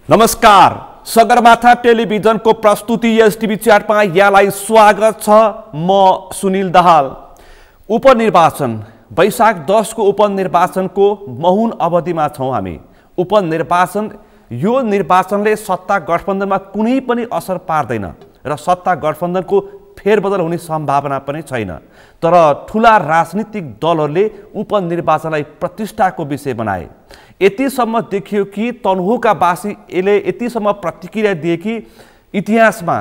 नमस्कार, सगरमाथा टेलिभिजनको प्रस्तुति एसटिभी च्याटमा यहाँलाई स्वागत छ। म सुनिल दाहाल। उपनिर्वाचन वैशाख 10 को उपनिर्वाचनको मौन अवधिमा छौं हामी। उपनिर्वाचन यो निर्वाचनले सत्ता गठबन्धनमा कुनै पनि असर पार्दैन र सत्ता गठबन्धनको फेरबदल हुने सम्भावना पनि छैन। तर ठूला राजनीतिक दलहरूले उपनिर्वाचनलाई प्रतिष्ठाको विषय बनाए। यतिसम्म देखियो कि तनहुका वासीले यतिसम्म प्रतिक्रिया दिए कि इतिहासमा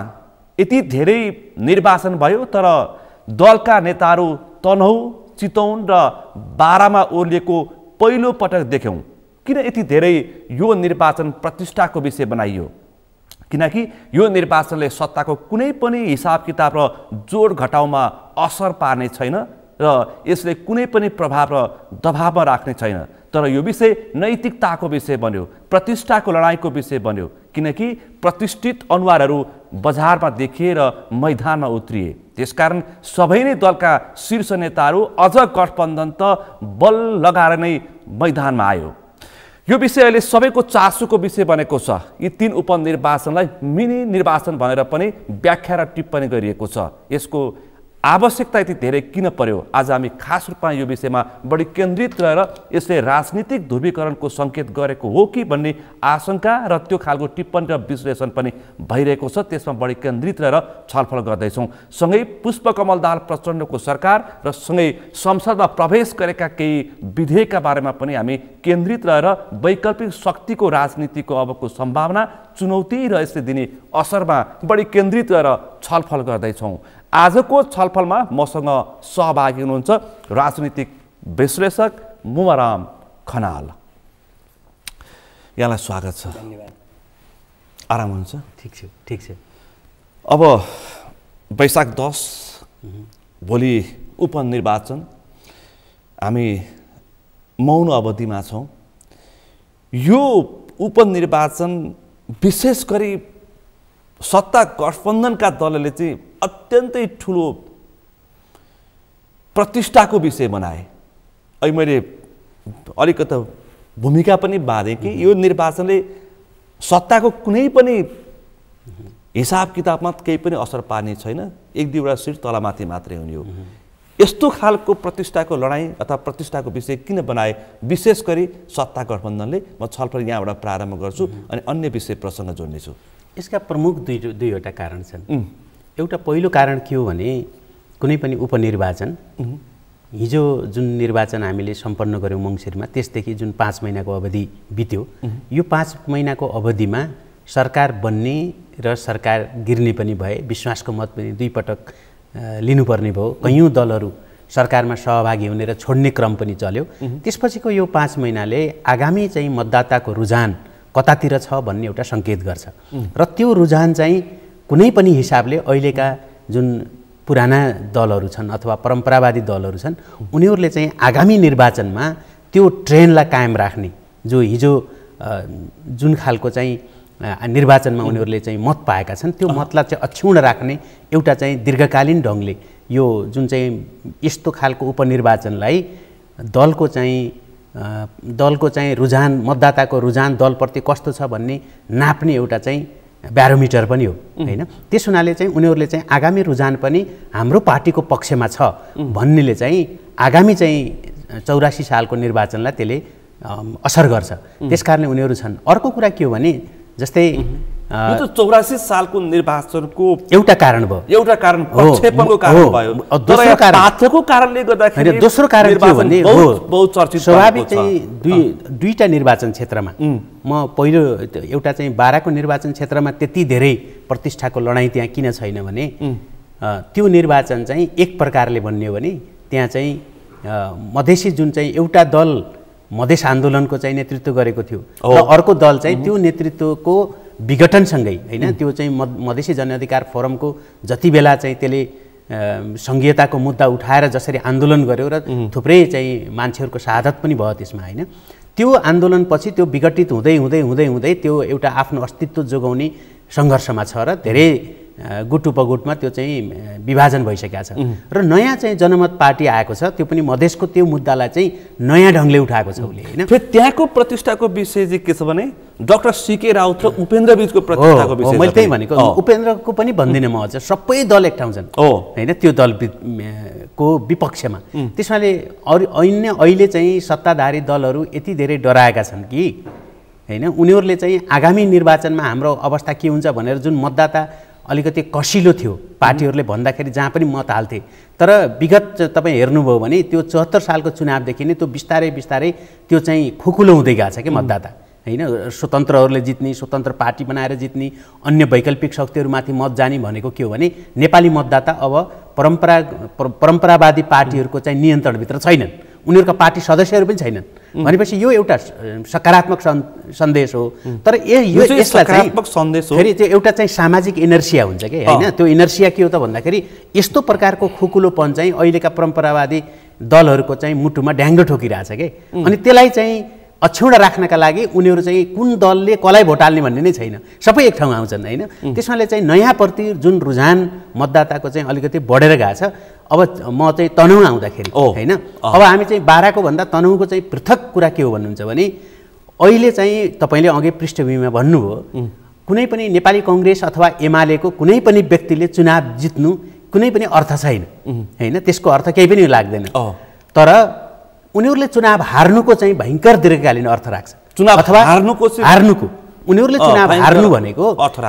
यति धेरै निर्वाचन भयो तर दलका नेताहरू तनहु, चितवन र बारामा ओर्लिएको पहिलो पटक देख्यौं। किन यति धेरै यो निर्वाचन प्रतिष्ठाको विषय बनाइयो? किनकि यो निर्वाचनले सत्ताको कुनै पनि हिसाब किताब र जोड घटाउमा असर पार्ने छैन र यसले कुनै पनि प्रभाव र दबावमा राख्ने छैन। तर यो विषय नैतिकताको विषय बन्यो, प्रतिष्ठाको लडाईँको विषय बन्यो। किनकि प्रतिष्ठित अनुहारहरू बजारमा देखिए र मैदानमा उत्रिए। त्यसकारण सबै नै दलका शीर्ष नेताहरू अझ गठबन्धन त बल लगाएर नै मैदानमा आयो। यो विषय अहिले सबैको चासोको विषय बनेको छ। यी 3 उपनिर्वाचनलाई मिनी निर्वाचन भनेर पनि व्याख्या र टिप्पणी गरिएको छ। यसको आवश्यकता यति धेरै किन पर्यो? आज हामी खास रूपमा यो विषयमा बढी केन्द्रित रहेर यसले राजनीतिक ध्रुवीकरणको सङ्केत गरेको हो कि भन्ने आशंका र त्यो खालको टिप्पणी र विश्लेषण पनि भइरहेको छ। त्यसमा बढी केन्द्रित रहेर छलफल गर्दैछौँ। सँगै पुष्पकमल दाहाल प्रचण्डको सरकार र सँगै संसदमा प्रवेश गरेका केही विधेयकका बारेमा पनि हामी केन्द्रित रहेर वैकल्पिक शक्तिको राजनीतिको अबको सम्भावना, चुनौती र यसले दिने असरमा बढी केन्द्रित रहेर छलफल गर्दैछौँ। आजको छलफलमा मसँग सहभागी हुनुहुन्छ राजनीतिक विश्लेषक मुमाराम खनाल। यहाँलाई स्वागत छ। धन्यवाद। आराम हुनुहुन्छ? ठीक छ। अब वैशाख 10 भोलि उपनिर्वाचन, हामी मौन अवधिमा छौँ। यो उपनिर्वाचन विशेष गरी सत्ता गठबन्धनका दलले चाहिँ अत्यन्तै ठुलो प्रतिष्ठाको विषय बनाए। अहिले मैले अलिकति भूमिका पनि बाँधेँ कि यो निर्वाचनले सत्ताको कुनै पनि हिसाब किताबमा केही पनि असर पार्ने छैन। 1-2वटा सिट तलमाथि मात्रै हुने हो। यस्तो खालको प्रतिष्ठाको लडाईँ अथवा प्रतिष्ठाको विषय किन बनाए? विशेष गरी सत्ता गठबन्धनले। म छलफल यहाँबाट प्रारम्भ गर्छु अनि अन्य विषय प्रसङ्ग जोड्नेछु। यसका प्रमुख दुईवटा कारण छन्। एउटा पहिलो कारण के हो भने कुनै पनि उपनिर्वाचन, हिजो जुन निर्वाचन हामीले सम्पन्न गर्यौँ मङ्सिरमा, त्यसदेखि जुन 5 महिनाको अवधि बित्यो, यो 5 महिनाको अवधिमा सरकार बन्ने र सरकार गिर्ने पनि भए, विश्वासको मत पनि 2 पटक लिनुपर्ने भयो। कैयौँ दलहरू सरकारमा सहभागी हुने र छोड्ने क्रम पनि चल्यो। त्यसपछिको यो 5 महिनाले आगामी चाहिँ मतदाताको रुझान कतातिर छ भन्ने एउटा सङ्केत गर्छ र त्यो रुझान चाहिँ कुनै पनि हिसाबले अहिलेका जुन पुराना दलहरू छन् अथवा परम्परावादी दलहरू छन्, उनीहरूले चाहिँ आगामी निर्वाचनमा त्यो ट्रेन्डलाई कायम राख्ने, जो हिजो जुन खालको चाहिँ निर्वाचनमा उनीहरूले चाहिँ मत पाएका छन्, त्यो मतलाई चाहिँ अक्षुण्ण राख्ने एउटा चाहिँ दीर्घकालीन ढङ्गले यो जुन चाहिँ यस्तो खालको उपनिर्वाचनलाई दलको चाहिँ रुझान, मतदाताको रुझान दलप्रति कस्तो छ भन्ने नाप्ने एउटा चाहिँ ब्यारोमिटर पनि हो हैन। त्यस हुनाले चाहिँ उनीहरूले चाहिँ आगामी रुझान पनि हाम्रो पार्टीको पक्षमा छ भन्नेले चाहिँ आगामी चाहिँ 84 सालको निर्वाचनलाई त्यसले असर गर्छ। त्यसकारणले उनीहरू छन्। अर्को कुरा के हो भने जस्तै यो त 84 सालको निर्वाचनको एउटा कारण भयो। एउटा कारण प्रक्षेपणको कारण भयो। दोस्रो कारण पात्रको कारणले गर्दाखेरि दोस्रो कारण के हो भने बहुत चर्चित स्वाभाविक चाहिँ दुईटा निर्वाचन क्षेत्रमा, म पहिलो एउटा चाहिँ बाराको निर्वाचन क्षेत्रमा त्यति धेरै प्रतिष्ठाको लडाईँ त्यहाँ किन छैन भने त्यो निर्वाचन चाहिँ एक प्रकारले भन्ने हो भने त्यहाँ चाहिँ मधेसी जुन चाहिँ एउटा दल मधेस आन्दोलनको चाहिँ नेतृत्व गरेको थियो र अर्को दल चाहिँ त्यो नेतृत्वको विघटनसँगै हैन, त्यो चाहिँ मधेसी जनअधिकार फोरमको जति बेला चाहिँ त्यसले सङ्घीयताको मुद्दा उठाएर जसरी आन्दोलन गर्यो र थुप्रै चाहिँ मान्छेहरूको शहादत पनि भयो त्यसमा हैन, त्यो आन्दोलनपछि त्यो विघटित हुँदै हुँदै हुँदै हुँदै त्यो एउटा आफ्नो अस्तित्व जोगाउने सङ्घर्षमा छ र धेरै गुट उपगुटमा त्यो चाहिँ विभाजन भइसकेको छ र नयाँ चाहिँ जनमत पार्टी आएको छ त्यो पनि मधेसको त्यो मुद्दालाई चाहिँ नयाँ ढङ्गले उठाएको छ उसले हैन। फेरि त्यहाँको प्रतिष्ठाको विषय चाहिँ के छ भने डाक्टर सीके राउत र उपेन्द्र बीचको प्रतिष्ठाको विषय मैले त्यही भनेको उपेन्द्रको पनि भन्दिनँ म अझ सबै दल एक ठाउँ छन् हैन त्यो दल को विपक्षमा त्यसमाले अन्य अहिले चाहिँ सत्ताधारी दलहरू यति धेरै डराएका छन् कि हैन उनीहरूले चाहिँ आगामी निर्वाचनमा हाम्रो अवस्था के हुन्छ भनेर जुन मतदाता अलिकति कसिलो थियो पार्टीहरूले भन्दाखेरि जहाँ पनि मत हाल्थे तर विगत तपाईँ हेर्नुभयो भने त्यो 74 सालको चुनावदेखि नै त्यो बिस्तारै बिस्तारै त्यो चाहिँ खुकुलो हुँदै गएको छ कि मतदाता हैन स्वतन्त्रहरूले जित्ने स्वतन्त्र पार्टी बनाएर जित्ने अन्य वैकल्पिक शक्तिहरूमाथि मत जाने भनेको के हो भने नेपाली मतदाता अब परम्परावादी पार्टीहरूको चाहिँ नियन्त्रणभित्र छैनन् उनीहरूका पार्टी सदस्यहरू पनि छैनन् भनेपछि यो एउटा सकारात्मक सन्देश हो तर यसलाई सकारात्मक सन्देश हो फेरि त्यो एउटा चाहिँ सामाजिक इनर्सिया हुन्छ कि हैन त्यो इनर्सिया के हो त भन्दाखेरि यस्तो प्रकारको खुकुलोपन चाहिँ अहिलेका परम्परावादी दलहरूको चाहिँ मुटुमा ड्याङ्गो ठोकिरहेछ के अनि त्यसलाई चाहिँ अक्षुण्ण राख्नका लागि उनीहरू चाहिँ कुन दलले कसलाई भोट हाल्ने भन्ने नै छैन सबै एक ठाउँ आउँछन् हैन त्यसमाले चाहिँ नयाँ प्रति जुन रुझान मतदाताको चाहिँ अलिकति बढेर गएको छ अब म चाहिँ तनहुँ आउँदाखेरि हैन अब हामी चाहिँ बाराको भन्दा तनहुँको चाहिँ पृथक कुरा के हो भन्नुहुन्छ भने अहिले चाहिँ तपाईले अघि पृष्ठभूमिमा भन्नुभयो कुनै पनि नेपाली कांग्रेस अथवा एमालेको कुनै पनि व्यक्तिले चुनाव जित्नु कुनै पनि अर्थ छैन हैन त्यसको अर्थ केही पनि लाग्दैन तर उनीहरूले चुनाव हार्नुको चाहिँ भयंकर दीर्घकालीन अर्थ राख्छ चुनाव अथवा हार्नुको उनीहरूले चुनाव हार्नु भनेको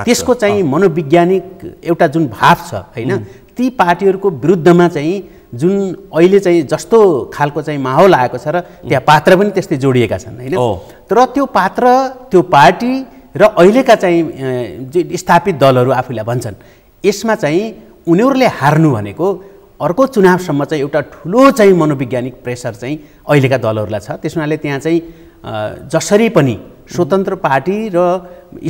त्यसको चाहिँ मनोवैज्ञानिक एउटा जुन भाव छ हैन ती पार्टीहरूको विरुद्धमा चाहिँ जुन अहिले चाहिँ जस्तो खालको चाहिँ माहौल आएको छ र त्यहाँ पात्र पनि त्यस्तै जोडिएका छन् हैन तर त्यो पात्र त्यो पार्टी र अहिलेका चाहिँ स्थापित दलहरू आफूलाई भन्छन् यसमा चाहिँ उनीहरूले हार्नु भनेको अर्को चुनावसम्म चाहिँ एउटा ठुलो चाहिँ मनोवैज्ञानिक प्रेसर चाहिँ अहिलेका दलहरूलाई छ त्यसमाले त्यहाँ चाहिँ जसरी पनि स्वतन्त्र पार्टी र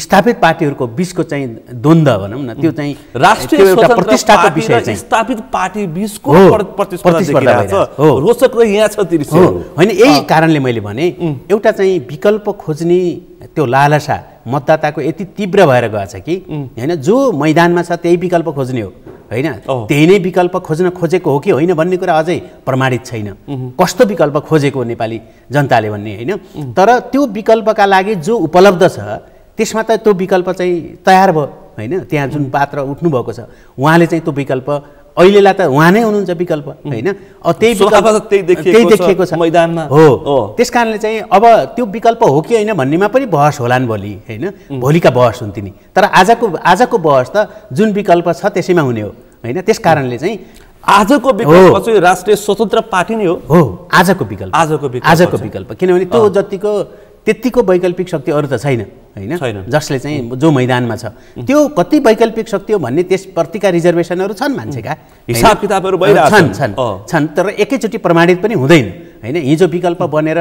स्थापित पार्टीहरूको बीचको चाहिँ द्वन्द्व भनौँ न त्यो चाहिँ राष्ट्रिय एउटा प्रतिष्ठाको विषय चाहिँ स्थापित पार्टी बीचको प्रतिस्पर्धा रोचक यहाँ छ दृश्य हैन यही कारणले मैले भने एउटा चाहिँ विकल्प खोज्ने त्यो लालसा मतदाताको यति तीव्र भएर गएको छ कि हैन जो मैदानमा छ त्यही विकल्प खोज्ने हो हैन त्यही नै विकल्प खोजेको हो कि होइन भन्ने कुरा अझै प्रमाणित छैन कस्तो विकल्प खोजेको नेपाली जनताले भन्ने हैन तर त्यो विकल्पका लागि जो उपलब्ध छ त्यसमा त त्यो विकल्प चाहिँ तयार भयो हैन त्यहाँ जुन पात्र उठ्नु भएको छ उहाँले चाहिँ त्यो विकल्प अहिलेलाई त उहाँ नै हुनुहुन्छ विकल्प हैन त्यही विकल्प त्यही देखिएको छ मैदानमा हो त्यसकारणले चाहिँ अब त्यो विकल्प हो कि होइन भन्नेमा पनि बहस होलान् भोलि हैन भोलिका बहस हुन् तिनी तर आजको बहस त जुन विकल्प छ त्यसैमा हुने हो हैन त्यसकारणले चाहिँ आजको विकल्प चाहिँ राष्ट्रिय स्वतन्त्र पार्टी नै हो आजको विकल्प किनभने त्यो जतिको त्यतिको वैकल्पिक शक्ति अरु त छैन हैन जसले चाहिँ जो मैदानमा छ त्यो कति वैकल्पिक शक्ति हो भन्ने त्यसप्रतिका रिजर्भेसनहरू छन् मान्छेका हिसाब किताबहरू भइरहेछन् छन् तर एकैचोटी प्रमाणित पनि हुँदैन हैन हिजो विकल्प बनेर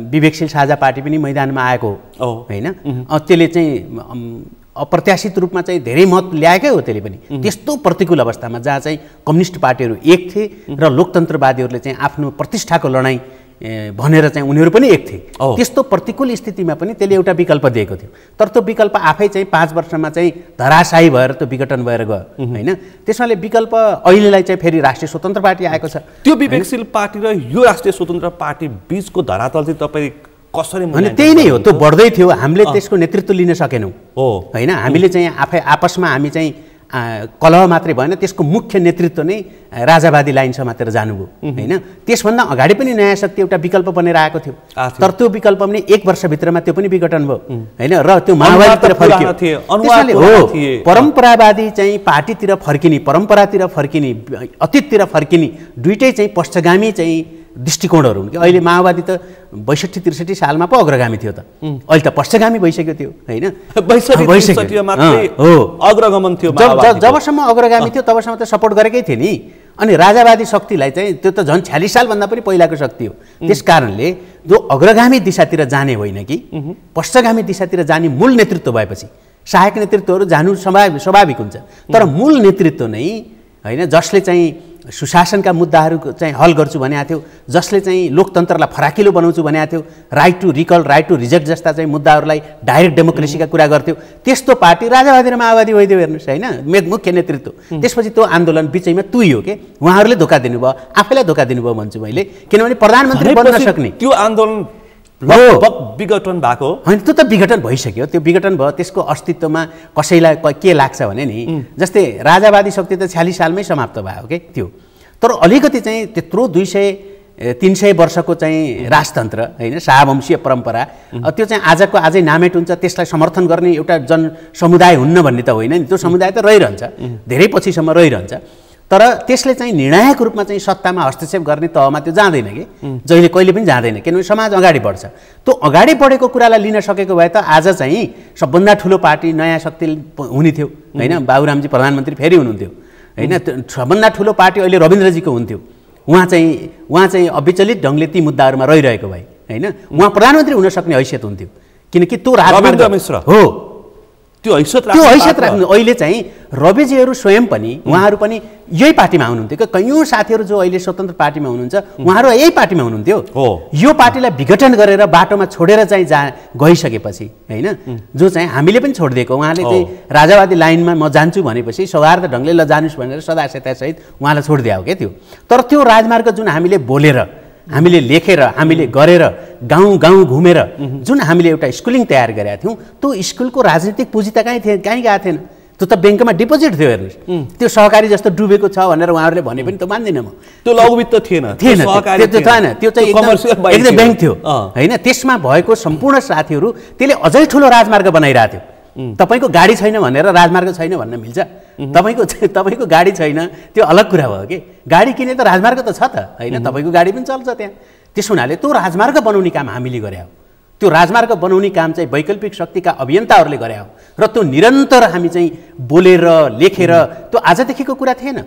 विवेकशील साझा पार्टी पनि मैदानमा आएको हो हैन त्यसले चाहिँ अप्रत्याशित रूपमा चाहिँ धेरै मत ल्याएकै हो त्यसले पनि त्यस्तो प्रतिकूल अवस्थामा जहाँ चाहिँ कम्युनिस्ट पार्टीहरू एक थिए र लोकतन्त्रवादीहरूले चाहिँ आफ्नो प्रतिष्ठाको लडाईँ भनेर चाहिँ उनीहरू पनि एक थिए त्यस्तो प्रतिकूल स्थितिमा पनि त्यसले एउटा विकल्प दिएको थियो तर त्यो विकल्प आफै चाहिँ 5 वर्षमा चाहिँ धराशायी भएर त्यो विघटन भएर गयो हैन त्यसमाले विकल्प अहिलेलाई चाहिँ फेरि राष्ट्रिय स्वतन्त्र पार्टी आएको छ त्यो विवेकशील पार्टी र यो राष्ट्रिय स्वतन्त्र पार्टी बीचको धरातल चाहिँ तपाई कसरी अनि त्यही नै हो त्यो बढ्दै थियो हामीले त्यसको नेतृत्व लिन सकेनौं हैन हामीले चाहिँ आफै आपसमा हामी चाहिँ कलह मात्रै भएन त्यसको मुख्य नेतृत्व नै राजावादी लाइन समातेर जानुभयो हैन त्यसभन्दा अगाडि पनि नयाँ शक्ति एउटा विकल्प बनेर आएको थियो तर त्यो विकल्प पनि 1 वर्षभित्रमा त्यो पनि विघटन भयो हैन र त्यो माओवादीतिर फर्कियो परम्परावादी चाहिँ पार्टीतिर फर्किने परम्परातिर फर्किने अतीततिर फर्किने दुईटै चाहिँ पश्चगामी चाहिँ दृष्टिकोणहरू हुन् कि अहिले माओवादी त 62-63 सालमा पो अग्रगामी थियो त अहिले त पश्चगामी भइसक्यो त्यो हैन 62-63 मात्रै अग्रगमन थियो जबसम्म अग्रगामी थियो तबसम्म त सपोर्ट गरेकै थियो नि अनि राजावादी शक्तिलाई चाहिँ त्यो त झन् 46 साल भन्दा पनि पहिलाको शक्ति हो त्यसकारणले जो अग्रगामी दिशातिर जाने होइन कि पश्चगामी दिशातिर जाने मूल नेतृत्व भएपछि सहायक नेतृत्वहरू जानु स्वाभाविक हुन्छ तर मूल नेतृत्व नै हैन जसले चाहिँ सुशासनका मुद्दाहरू चाहिँ हल गर्छु भनेको थियो, जसले चाहिँ लोकतन्त्रलाई फराकिलो बनाउँछु भनेको थियो, right to recall, right to reject जस्ता चाहिँ मुद्दाहरूलाई डाइरेक्ट डेमोक्रेसीका कुरा गर्थ्यो, त्यस्तो पार्टी राजावादी र माओवादी भइदियो हेर्नुहोस् होइन, मुख्य नेतृत्व। त्यसपछि त्यो आन्दोलन बिचैमा तुइयो के, उहाँहरूले धोका दिनुभयो, आफैलाई धोका दिनुभयो भन्छु मैले, किनभने प्रधानमन्त्री बन्न सक्ने त्यो आन्दोलन विघटन भएको होइन, त्यो त विघटन भइसक्यो, त्यो विघटन भयो। त्यसको अस्तित्वमा कसैलाई के लाग्छ भने नि, जस्तै राजावादी शक्ति त 46 सालमै समाप्त भयो के त्यो, तर अलिकति चाहिँ त्यत्रो 200-300 वर्षको चाहिँ राजतन्त्र होइन, शाहवंशीय परम्परा, त्यो चाहिँ आजको आजै नामेट हुन्छ, त्यसलाई समर्थन गर्ने एउटा जनसमुदाय हुन्न भन्ने त होइन नि, त्यो समुदाय त रहिरहन्छ, धेरै पछिसम्म रहिरहन्छ, तर त्यसले चाहिँ निर्णायक रूपमा चाहिँ सत्तामा हस्तक्षेप गर्ने तहमा त्यो जाँदैन कि, जहिले कहिले पनि जाँदैन, किनभने समाज अगाडि बढ्छ। त्यो अगाडि बढेको कुरालाई लिन सकेको भए त आज चाहिँ सबभन्दा ठुलो पार्टी नयाँ शक्ति हुने थियो होइन, बाबुरामजी प्रधानमन्त्री फेरि हुनुहुन्थ्यो होइन, सबभन्दा ठुलो पार्टी अहिले रविन्द्रजीको हुन्थ्यो, उहाँ चाहिँ अविचलित ढङ्गले ती मुद्दाहरूमा रहिरहेको भए होइन, उहाँ प्रधानमन्त्री हुन सक्ने हैसियत हुन्थ्यो, किनकि त्यो राजमार्ग हो, त्यो हैसियत राख्नु। अहिले चाहिँ रविजीहरू स्वयं पनि उहाँहरू पनि यही पार्टीमा हुनुहुन्थ्यो, कैयौँ साथीहरू जो अहिले स्वतन्त्र पार्टीमा हुनुहुन्छ उहाँहरू यही पार्टीमा हुनुहुन्थ्यो। यो पार्टीलाई विघटन गरेर बाटोमा छोडेर चाहिँ गइसकेपछि होइन, जो चाहिँ हामीले पनि छोडिदिएको, उहाँले चाहिँ राजावादी लाइनमा म जान्छु भनेपछि सौहार्द ढङ्गले ल जानुस् भनेर सदास्यतासहित उहाँलाई छोडिदिएको क्या त्यो। तर त्यो राजमार्ग जुन हामीले बोलेर, हामीले लेखेर, हामीले गरेर, गाउँ गाउँ घुमेर जुन हामीले एउटा स्कुलिङ तयार गरेका थियौँ, त्यो स्कुलको राजनीतिक पुँजी त कहीँ गएको थिएन, त्यो त ब्याङ्कमा डिपोजिट थियो हेर्नुहोस्, त्यो सहकारी जस्तो डुबेको छ भनेर उहाँहरूले भने पनि त मान्दिनँ म, त्यो लघुवित्त थिएन, त्यो चाहिँ एकदम ब्याङ्क थियो होइन। त्यसमा भएको सम्पूर्ण साथीहरू त्यसले अझै ठुलो राजमार्ग बनाइरहेको थियो। तपाईँको गाडी छैन भनेर राजमार्ग छैन भन्न मिल्छ? तपाईँको गाडी छैन त्यो अलग कुरा भयो कि, गाडी किने त राजमार्ग त छ त होइन, तपाईँको गाडी पनि चल्छ त्यहाँ। त्यस हुनाले त्यो राजमार्ग बनाउने काम हामीले गरे हो, त्यो राजमार्ग बनाउने काम चाहिँ वैकल्पिक शक्तिका अभियन्ताहरूले गरे हो, र त्यो निरन्तर हामी चाहिँ बोलेर लेखेर, त्यो आजदेखिको कुरा थिएन,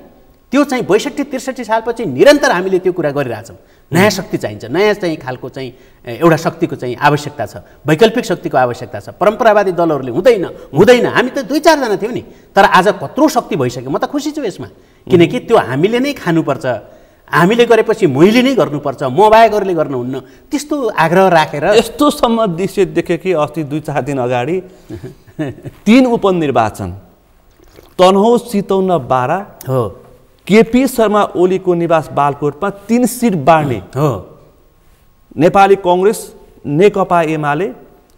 त्यो चाहिँ 62-63 सालपछि निरन्तर हामीले त्यो कुरा गरिरहेछौँ। नयाँ शक्ति चाहिन्छ, नयाँ चाहिँ खालको चाहिँ एउटा शक्तिको चाहिँ आवश्यकता छ, वैकल्पिक शक्तिको आवश्यकता छ। परम्परावादी दलहरूले हुँदैन, हामी त 2-4 जना थियौँ नि, तर आज कत्रो शक्ति भइसक्यो। म त खुसी छु यसमा, किनकि त्यो हामीले नै खानुपर्छ, हामीले गरेपछि मैले नै गर्नुपर्छ, म बाहेक अरूले गर्नुहुन्न, त्यस्तो आग्रह राखेर यस्तोसम्म दृश्य देखेँ कि अस्ति 2-4 दिन अगाडि 3 उपनिर्वाचन तनहुँ, चितवन, बारा हो, केपी शर्मा ओलीको निवास बालकोटमा 3 सिट बाँड्ने हो, नेपाली कङ्ग्रेस, नेकपा एमाले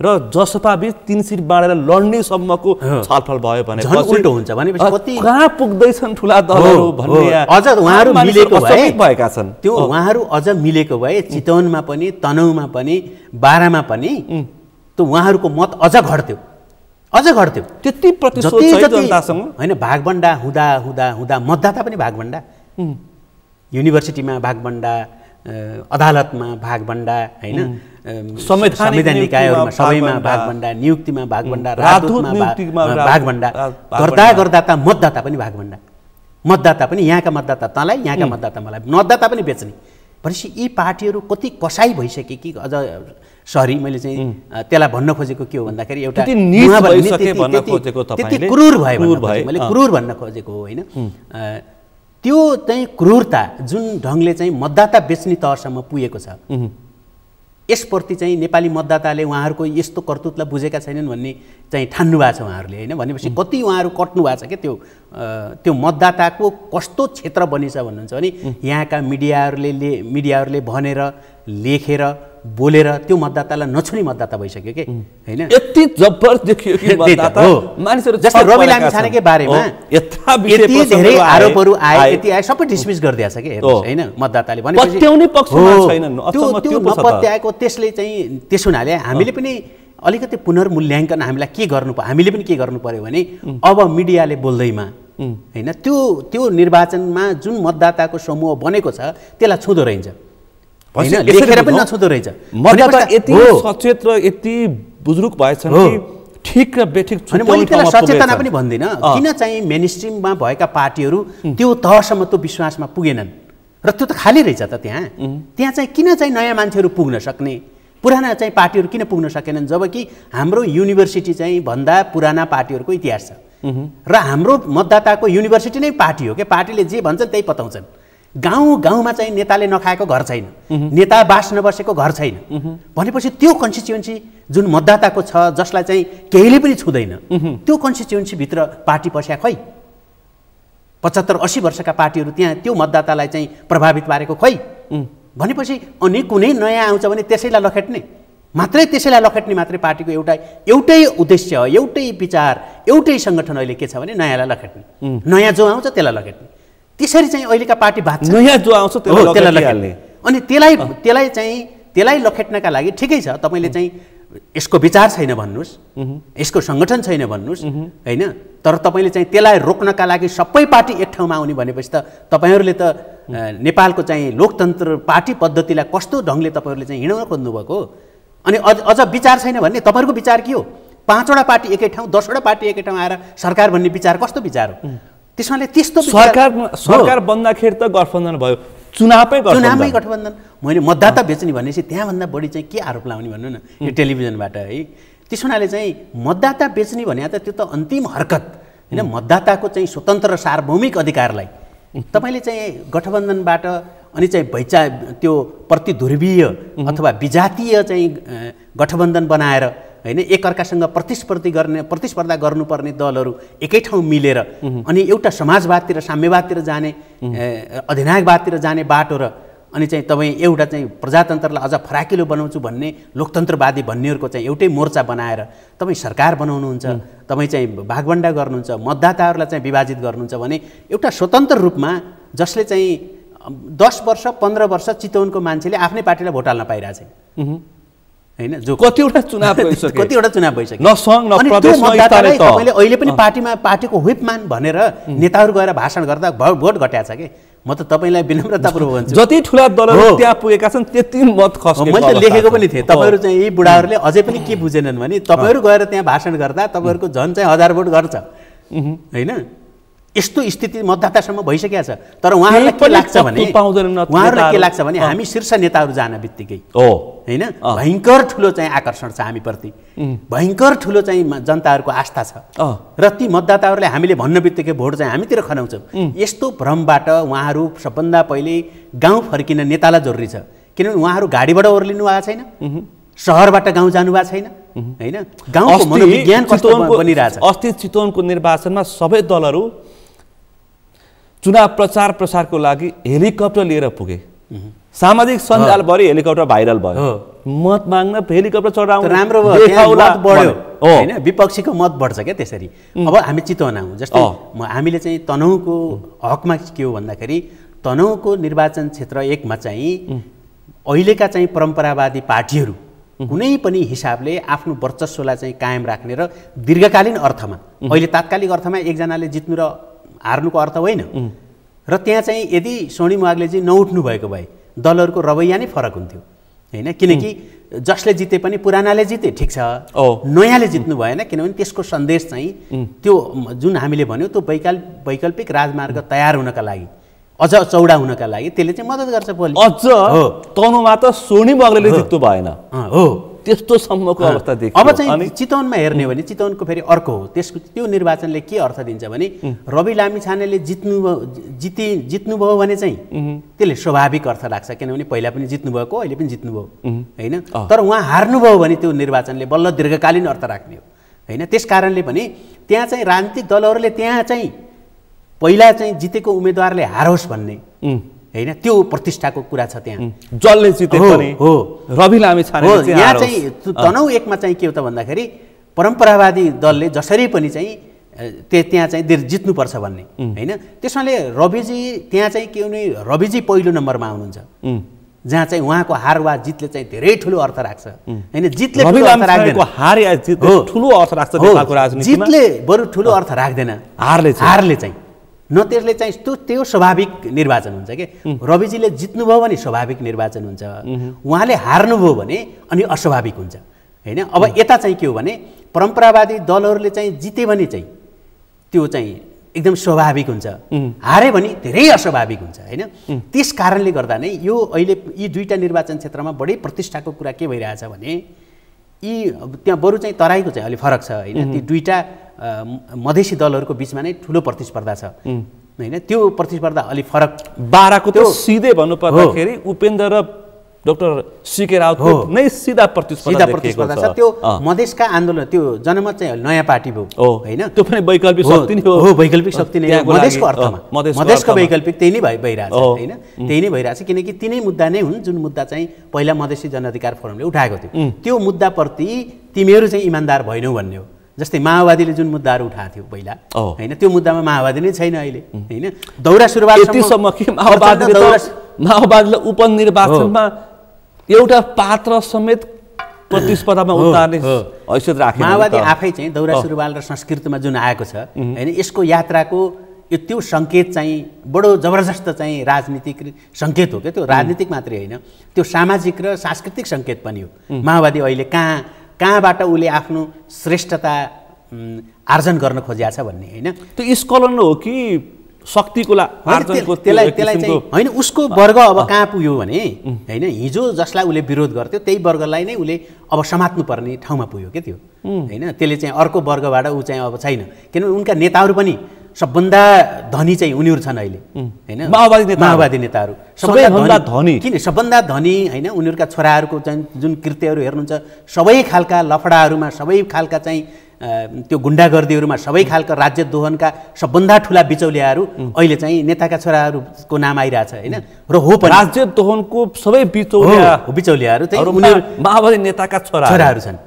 र जसपा बीच 3 सिट बाँडेर लड्ने सम्मको छलफल भयो भने उल्टो हुन्छ भनेपछि कति कहाँ पुग्दैछन् ठुला दलहरू भन्ने अझ उहाँहरू मिलेको भएका छन्। त्यो उहाँहरू अझ मिलेको भए चितवनमा पनि, तनहुँमा पनि, बारामा पनि त्यो उहाँहरूको मत अझ घट्थ्यो। त्यति प्रतिशत छ जनतासँग होइन। भागभण्डा हुँदा हुँदा हुँदा मतदाता पनि भागभण्डा, युनिभर्सिटीमा भागभण्डा, अदालतमा भागभण्डा होइन, संवैधानिक निकायहरूमा सबैमा भागभण्डा, नियुक्तिमा भागभण्डा, राजदूतमा भागभण्डा, गर्दा त मतदाता पनि भागभण्डा, मतदाता पनि यहाँका मतदाता तँलाई, यहाँका मतदाता मलाई, मतदाता पनि बेच्ने। भनेपछि यी पार्टीहरू कति कसाई भइसके कि अझ सरी मैले चाहिँ त्यसलाई भन्न खोजेको के हो भन्दाखेरि एउटा त्यति क्रूर भयो, मैले क्रूर भन्न खोजेको हो होइन। त्यो चाहिँ क्रूरता जुन ढङ्गले चाहिँ मतदाता बेच्ने तहसम्म पुगेको छ, यसप्रति चाहिँ नेपाली मतदाताले उहाँहरूको यस्तो कर्तुतलाई बुझेका छैनन् भन्ने चाहिँ ठान्नु भएको छ उहाँहरूले होइन। भनेपछि कति उहाँहरू कट्नु भएको छ क्या त्यो मतदाताको कस्तो क्षेत्र बनिछ भन्नुहुन्छ भने यहाँका मिडियाहरूले भनेर लेखेर बोलेर त्यो मतदातालाई नछुने मतदाता भइसक्यो कि होइन। यति जब्बर देखियो कि मतदाता मानिसहरू जस्तै रवि लामिछानेकै बारेमा यति धेरै आरोपहरू आए, यति आए, सबै डिसमिस गरिदिएछ कि होइन मतदाताले। भनेपछि त्यो नपत्याएको त्यसले चाहिँ त्यस हुनाले हामीले पनि अलिकति पुनर्मूल्याङ्कन हामीले पनि के गर्नु पर्यो भने अब मिडियाले बोल्दैमा होइन त्यो निर्वाचनमा जुन मतदाताको समूह बनेको छ त्यसलाई छुँदो रहन्छ, लेखेर पनि नछुँदो रहेछ। मतदाता यति सचेत र यति बुजुर्ग भएछन् कि ठिक र बेठिक छुट्याउने मैले त्यसलाई सचेतना पनि भन्दिनँ, किन चाहिँ मेन स्ट्रिममा भएका पार्टीहरू त्यो तहसम्म त्यो विश्वासमा पुगेनन् र त्यो त खाली रहेछ त त्यहाँ चाहिँ किन चाहिँ नयाँ मान्छेहरू पुग्न सक्ने, पुराना चाहिँ पार्टीहरू किन पुग्न सकेनन्, जबकि हाम्रो युनिभर्सिटी चाहिँ भन्दा पुराना पार्टीहरूको इतिहास छ र हाम्रो मतदाताको युनिभर्सिटी नै पार्टी हो क्या, पार्टीले जे भन्छन् त्यही पताउँछन्। गाउँमा चाहिँ नेताले नखाएको घर छैन, नेता बास नबसेको घर छैन भनेपछि त्यो कन्स्टिट्युएन्सी जुन मतदाताको छ जसलाई चाहिँ केहीले पनि छुँदैन, त्यो कन्स्टिट्युएन्सीभित्र पार्टी पस्या खै? 75-80 वर्षका पार्टीहरू त्यहाँ त्यो मतदातालाई चाहिँ प्रभावित पारेको खै? भनेपछि अनि कुनै नयाँ आउँछ भने त्यसैलाई लखेट्ने मात्रै पार्टीको एउटै उद्देश्य हो, एउटै विचार, एउटै सङ्गठन अहिले के छ भने नयाँलाई लखेट्ने, नयाँ जो आउँछ त्यसलाई लखेट्ने। त्यसरी चाहिँ अहिलेका पार्टी भाग्छ, नयाँ जो आउँछ त्यसलाई लखेट्ने। अनि त्यसलाई लखेट्नका लागि ठिकै छ, तपाईँले चाहिँ यसको विचार छैन भन्नुहोस्, यसको सङ्गठन छैन भन्नुहोस् होइन, तर तपाईँले चाहिँ त्यसलाई रोक्नका लागि सबै पार्टी एक ठाउँमा आउने भनेपछि त तपाईँहरूले त नेपालको चाहिँ लोकतन्त्र पार्टी पद्धतिलाई कस्तो ढङ्गले तपाईँहरूले चाहिँ हिँडाउन खोज्नुभएको? अनि अझ विचार छैन भन्ने तपाईँहरूको विचार के हो? 5वटा पार्टी एकै ठाउँ, 10वटा पार्टी एकै ठाउँ आएर सरकार भन्ने विचार कस्तो विचार हो? त्यसमाले त्यस्तो सरकार बन्दाखेरि त गठबन्धन भयो, चुनावमै गठबन्धन। मैले मतदाता बेच्ने भनेपछि त्यहाँभन्दा बढी चाहिँ के आरोप लाउने भन्नु न यो टेलिभिजनबाट है। त्यस हुनाले चाहिँ मतदाता बेच्ने भने त त्यो त अन्तिम हरकत होइन। मतदाताको चाहिँ स्वतन्त्र र सार्वभौमिक अधिकारलाई तपाईँले चाहिँ गठबन्धनबाट अनि चाहिँ त्यो प्रतिध्रुवीय अथवा विजातीय चाहिँ गठबन्धन बनाएर होइन एकअर्कासँग प्रतिस्पर्धा गर्नुपर्ने दलहरू एकै ठाउँ मिलेर अनि एउटा समाजवादतिर साम्यवादतिर जाने अधिनायकवादतिर जाने बाटो र अनि चाहिँ तपाईँ एउटा चाहिँ प्रजातन्त्रलाई अझ फराकिलो बनाउँछु भन्ने लोकतन्त्रवादी भन्नेहरूको चाहिँ एउटै मोर्चा बनाएर तपाईँ सरकार बनाउनुहुन्छ, तपाईँ चाहिँ भागभण्डा गर्नुहुन्छ, मतदाताहरूलाई चाहिँ विभाजित गर्नुहुन्छ भने एउटा स्वतन्त्र रूपमा जसले चाहिँ 10 वर्ष 15 वर्ष चितवनको मान्छेले आफ्नै पार्टीलाई भोट हाल्न पाइरहेको छैन होइन, जो कतिवटा चुनाव भइसक्यो तपाईँले अहिले पनि पार्टीको व्हिपमान भनेर नेताहरू गएर भाषण गर्दा भोट घटाएको छ कि। म त तपाईँलाई विनम्रतापूर्वक भन्छु जति ठुला दलहरू त्यहाँ पुगेका छन् त्यति मत खस्के। मैले त लेखेको पनि थिएँ, तपाईँहरू चाहिँ यी बुढाहरूले अझै पनि के बुझेनन् भने तपाईँहरू गएर त्यहाँ भाषण गर्दा तपाईँहरूको झन् चाहिँ 1000 भोट गर्छ होइन। यस्तो स्थिति मतदातासम्म भइसकेको छ। तर उहाँहरूलाई के लाग्छ भने हामी शीर्ष नेताहरू जान बित्तिकै होइन भयङ्कर ठुलो चाहिँ आकर्षण छ हामीप्रति, भयङ्कर ठुलो चाहिँ जनताहरूको आस्था छ र ती मतदाताहरूले हामीले भन्न बित्तिकै भोट चाहिँ हामीतिर खनाउँछौँ। यस्तो भ्रमबाट उहाँहरू सबभन्दा पहिले गाउँ फर्किन नेतालाई जरुरी छ, किनभने उहाँहरू गाडीबाट ओर्लिनु भएको छैन, सहरबाट गाउँ जानु भएको छैन होइन। गाउँको मनोविज्ञान कस्तो बनिरहेछ। अस्ति चितवनको निर्वाचनमा सबै दलहरू चुनाव प्रचार प्रसारको लागि हेलिकप्टर लिएर पुगे, सामाजिक सञ्जालभरि हेलिकप्टर भाइरल भयो, मत माग्न हेलिकप्टर चढाउनु राम्रो बढ्यो होइन, विपक्षीको मत बढ्छ क्या त्यसरी। अब हामी चितवन आउँ, जस्तै हामीले चाहिँ तनहुँको हकमा के हो भन्दाखेरि तनहुँको निर्वाचन क्षेत्र 1मा चाहिँ अहिलेका चाहिँ परम्परावादी पार्टीहरू कुनै पनि हिसाबले आफ्नो वर्चस्वलाई चाहिँ कायम राख्ने र दीर्घकालीन अर्थमा, अहिले तात्कालिक अर्थमा एकजनाले जित्नु र हार्नुको अर्थ होइन र त्यहाँ चाहिँ यदि सोनी माग्लेजी नउठ्नु भएको भए दलहरूको रवैया नै फरक हुन्थ्यो होइन। किनकि जसले जिते पनि पुरानाले जिते ठिक छ, नयाँले जित्नु भएन, किनभने त्यसको सन्देश चाहिँ त्यो जुन हामीले भन्यो त्यो वैकल्पिक राजमार्ग तयार हुनका लागि अझ चौडा हुनका लागि त्यसले चाहिँ मद्दत गर्छ। भोलि अझ तनुमा त सोनी माग्लेले जित्नु भएन हो, त्यस्तो सम्मको अवस्था देखियो। अब चाहिँ चितवनमा हेर्ने भने चितवनको फेरि अर्को हो, त्यो निर्वाचनले के अर्थ दिन्छ भने रवि लामिछानेले जित्नुभयो भने चाहिँ त्यसले स्वाभाविक अर्थ लाग्छ, किनभने पहिला पनि जित्नुभएको अहिले पनि जित्नुभयो होइन। तर उहाँ हार्नुभयो भने त्यो निर्वाचनले बल्ल दीर्घकालीन अर्थ राख्ने हो होइन। त्यस कारणले पनि त्यहाँ चाहिँ राजनीतिक दलहरूले त्यहाँ चाहिँ पहिला चाहिँ जितेको उम्मेदवारले हारोस् भन्ने होइन, त्यो प्रतिष्ठाको कुरा छ त्यहाँ। जसले जिते पनि हो रवि लामिछाने हो। यहाँ चाहिँ तनहुँ 1मा चाहिँ के हो त भन्दाखेरि परम्परावादी दलले जसरी पनि चाहिँ त्यहाँ चाहिँ जित्नुपर्छ भन्ने होइन। त्यसमाले रविजी त्यहाँ चाहिँ के हुने, रविजी पहिलो नम्बरमा आउनुहुन्छ जहाँ चाहिँ उहाँको हार वा जितले चाहिँ धेरै ठुलो अर्थ राख्छ होइन। जितले जितले बरु ठुलो अर्थ राख्दैन, हारले चाहिँ न त्यसले चाहिँ त्यो स्वाभाविक निर्वाचन हुन्छ कि रविजीले जित्नुभयो भने स्वाभाविक निर्वाचन हुन्छ, उहाँले हार्नुभयो भने अनि अस्वाभाविक हुन्छ होइन। अब यता चाहिँ के हो भने परम्परावादी दलहरूले चाहिँ जिते भने चाहिँ त्यो चाहिँ एकदम स्वाभाविक हुन्छ, हारे भने धेरै अस्वाभाविक हुन्छ होइन। त्यस कारणले गर्दा नै यो अहिले यी दुईटा निर्वाचन क्षेत्रमा बढी प्रतिष्ठाको कुरा के भइरहेछ भने यी त्यहाँ बरु चाहिँ तराईको चाहिँ अलि फरक छ होइन। ती दुईटा मधेसी दलहरूको बिचमा नै ठुलो प्रतिस्पर्धा छ। हैन त्यो प्रतिस्पर्धा अलि फरक 12 को त सिधै भन्नु पर्दाखेरि उपेन्द्र र डाक्टर सीके राउतको नै सिधा प्रतिस्पर्धा छ त्यो मधेसका आन्दोलन त्यो जनमत चाहिँ नयाँ पार्टी भयो हैन त्यो पनि वैकल्पिक शक्ति नै हो वैकल्पिक शक्ति नै हो मधेसको अर्थमा मधेसको वैकल्पिक त्यही नै भइरहेछ हैन त्यही नै भइरहेछ किनकि तिनै मुद्दा नै हुन् जुन मुद्दा चाहिँ पहिला मधेसी जनअधिकार फोरमले उठाएको थियो त्यो मुद्दाप्रति तिमीहरू चाहिँ इमानदार भएनौ भन्ने हो जस्तै माओवादीले जुन मुद्दाहरू उठाएको थियो पहिला हैन त्यो मुद्दामा माओवादी नै छैन अहिले हैन दौरा सुरुवालसम्म कि माओवादीले उपनिर्वाचनमा एउटा पात्र समेत प्रतिस्पर्धामा उतार्ने हैसियत राखेको माओवादी आफै चाहिँ दौरा सुरुवाल र संस्कृतिमा जुन आएको छ हैन यसको यात्राको त्यो संकेत चाहिँ बडो जबरजस्त चाहिँ राजनीतिक संकेत हो के त्यो राजनीतिक मात्रै हैन त्यो सामाजिक र सांस्कृतिक संकेत पनि हो माओवादी अहिले कहाँबाट उसले आफ्नो श्रेष्ठता आर्जन गर्न खोजेको छ भन्ने हैन त्यो स्खलन हो कि शक्तिको आर्जनको त्यसलाई चाहिँ हैन उसको वर्ग अब कहाँ पुग्यो भने हैन हिजो जसलाई उसले विरोध गर्थ्यो त्यही वर्गलाई नै उसले अब समात्नु पर्ने ठाउँमा पुग्यो के त्यो हैन त्यसले चाहिँ अर्को वर्गबाट ऊ चाहिँ अब छैन किनभने उनका नेताहरू पनि सबभन्दा धनी चाहिँ उनीहरू छन् अहिले हैन माओवादी नेताहरू सबैभन्दा धनी किन सबभन्दा धनी हैन उनीहरूका छोराहरूको चाहिँ जुन कृत्यहरू हेर्नुहुन्छ सबै खालका लफडाहरूमा सबै खालका चाहिँ त्यो गुण्डागर्दीहरूमा सबै खालका राज्य दोहनका सबभन्दा ठुला बिचौलियाहरू अहिले चाहिँ नेताका छोराहरूको नाम आइरहेछ हैन र हो पनि राज्य दोहनको सबै बिचौलियाहरू चाहिँ उनीहरू माओवादी नेताका छोराहरू छन्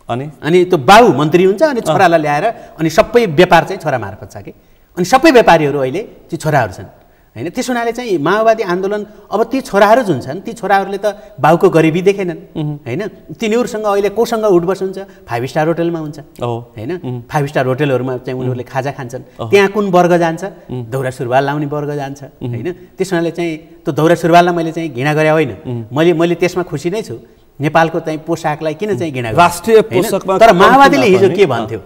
अनि त्यो बाउ मन्त्री हुन्छ अनि छोरालाई ल्याएर अनि सबै व्यापार चाहिँ छोरा मार्फत छ कि अनि सबै व्यापारीहरू अहिले ती छोराहरू छन् हैन त्यस हुनाले चाहिँ माओवादी आन्दोलन अब ती छोराहरू जुन छन् ती छोराहरूले त बाउको गरिबी देखेनन् हैन तिनीहरूसँग अहिले कोसँग उठबस हुन्छ 5 स्टार होटलमा हुन्छ हैन 5 स्टार होटलहरूमा चाहिँ उनीहरूले खाजा खान्छन् त्यहाँ कुन वर्ग जान्छ दौरा सुरुवाल लाउने वर्ग जान्छ हैन त्यस हुनाले चाहिँ त्यो दौरा सुरुवाललाई मैले चाहिँ घृणा गरे होइन मैले त्यसमा खुसी नै छु नेपालको चाहिँ पोशाकलाई किन चाहिँ घृणा राष्ट्रिय पोशाकमा तर माओवादीले हिजो के भन्थ्यो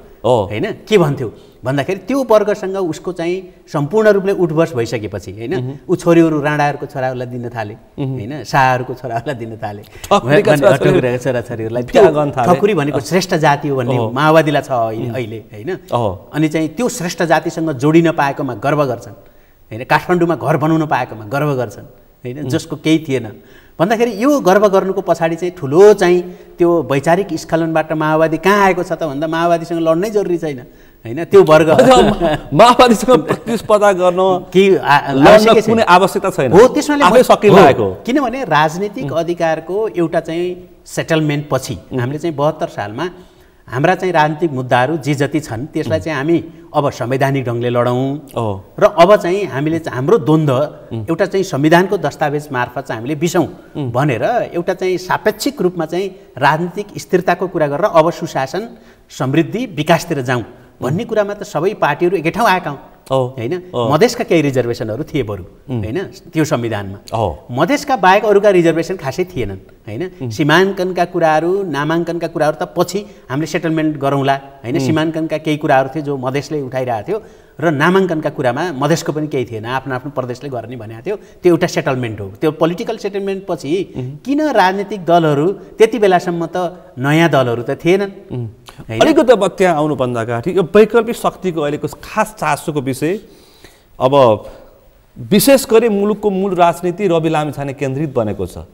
हैन के भन्थ्यो भन्दाखेरि त्यो वर्गसँग उसको चाहिँ सम्पूर्ण रूपले उठबस भइसकेपछि हैन ऊ छोरीहरू राणाहरूको छोराहरूलाई दिन थाले हैन शाहहरूको छोराहरूलाई दिन थाले छोराछोरीहरूलाई ठकुरी भनेको श्रेष्ठ जाति हो भन्ने माओवादीलाई छ अहिले हैन अनि चाहिँ त्यो श्रेष्ठ जातिसँग जोडिन पाएकोमा गर्व गर्छन् हैन काठमाडौँमा घर बनाउन पाएकोमा गर्व गर्छन् हैन जसको केही थिएन भन्दाखेरि यो गर्व गर्नुको पछाडि चाहिँ ठुलो चाहिँ त्यो वैचारिक स्खलनबाट माओवादी कहाँ आएको छ त भन्दा माओवादीसँग लड्नै जरुरी छैन हैन त्यो वर्ग माओवादीसँग प्रतिस्पर्धा गर्न कुनै आवश्यकता छैन हो त्यसमाले आफै सकिरहेको किनभने राजनीतिक अधिकारको एउटा चाहिँ सेटलमेन्ट पछि हामीले चाहिँ 72 सालमा हाम्रा चाहिँ राजनीतिक मुद्दाहरू जे जति छन् त्यसलाई चाहिँ हामी अब संवैधानिक ढङ्गले लडौँ र अब चाहिँ हामीले हाम्रो द्वन्द्व एउटा चाहिँ संविधानको दस्तावेज मार्फत चाहिँ हामीले बिसौँ भनेर एउटा चाहिँ सापेक्षिक रूपमा चाहिँ राजनीतिक स्थिरताको कुरा गरेर अब सुशासन समृद्धि विकासतिर जाउँ भन्ने कुरामा त सबै पार्टीहरू एकै ठाउँ आएका हुन् हैन मधेसका केही रिजर्भेसनहरू थिए बरु हैन त्यो संविधानमा मधेसका बाहेक अरूका रिजर्भेसन खासै थिएनन् हैन सीमाङ्कनका कुराहरू नामाङ्कनका कुराहरू त पछि हामीले सेटलमेन्ट गरौँला हैन सीमाङ्कनका केही कुराहरू थिए जो मधेसले उठाइरहेको थियो र नामाङ्कनका कुरामा मधेसको पनि केही थिएन आफ्नो आफ्नो प्रदेशले गर्ने भनेको थियो त्यो एउटा सेटलमेन्ट हो त्यो पोलिटिकल सेटलमेन्ट पछि किन राजनीतिक दलहरू त्यति बेलासम्म त नयाँ दलहरू त थिएनन् अलिकति अब त्यहाँ आउनुभन्दा अगाडि यो वैकल्पिक शक्तिको अहिलेको खास चासोको विषय अब विशेष गरी मुलुकको मूल राजनीति रवि लामिछाने केन्द्रित बनेको छ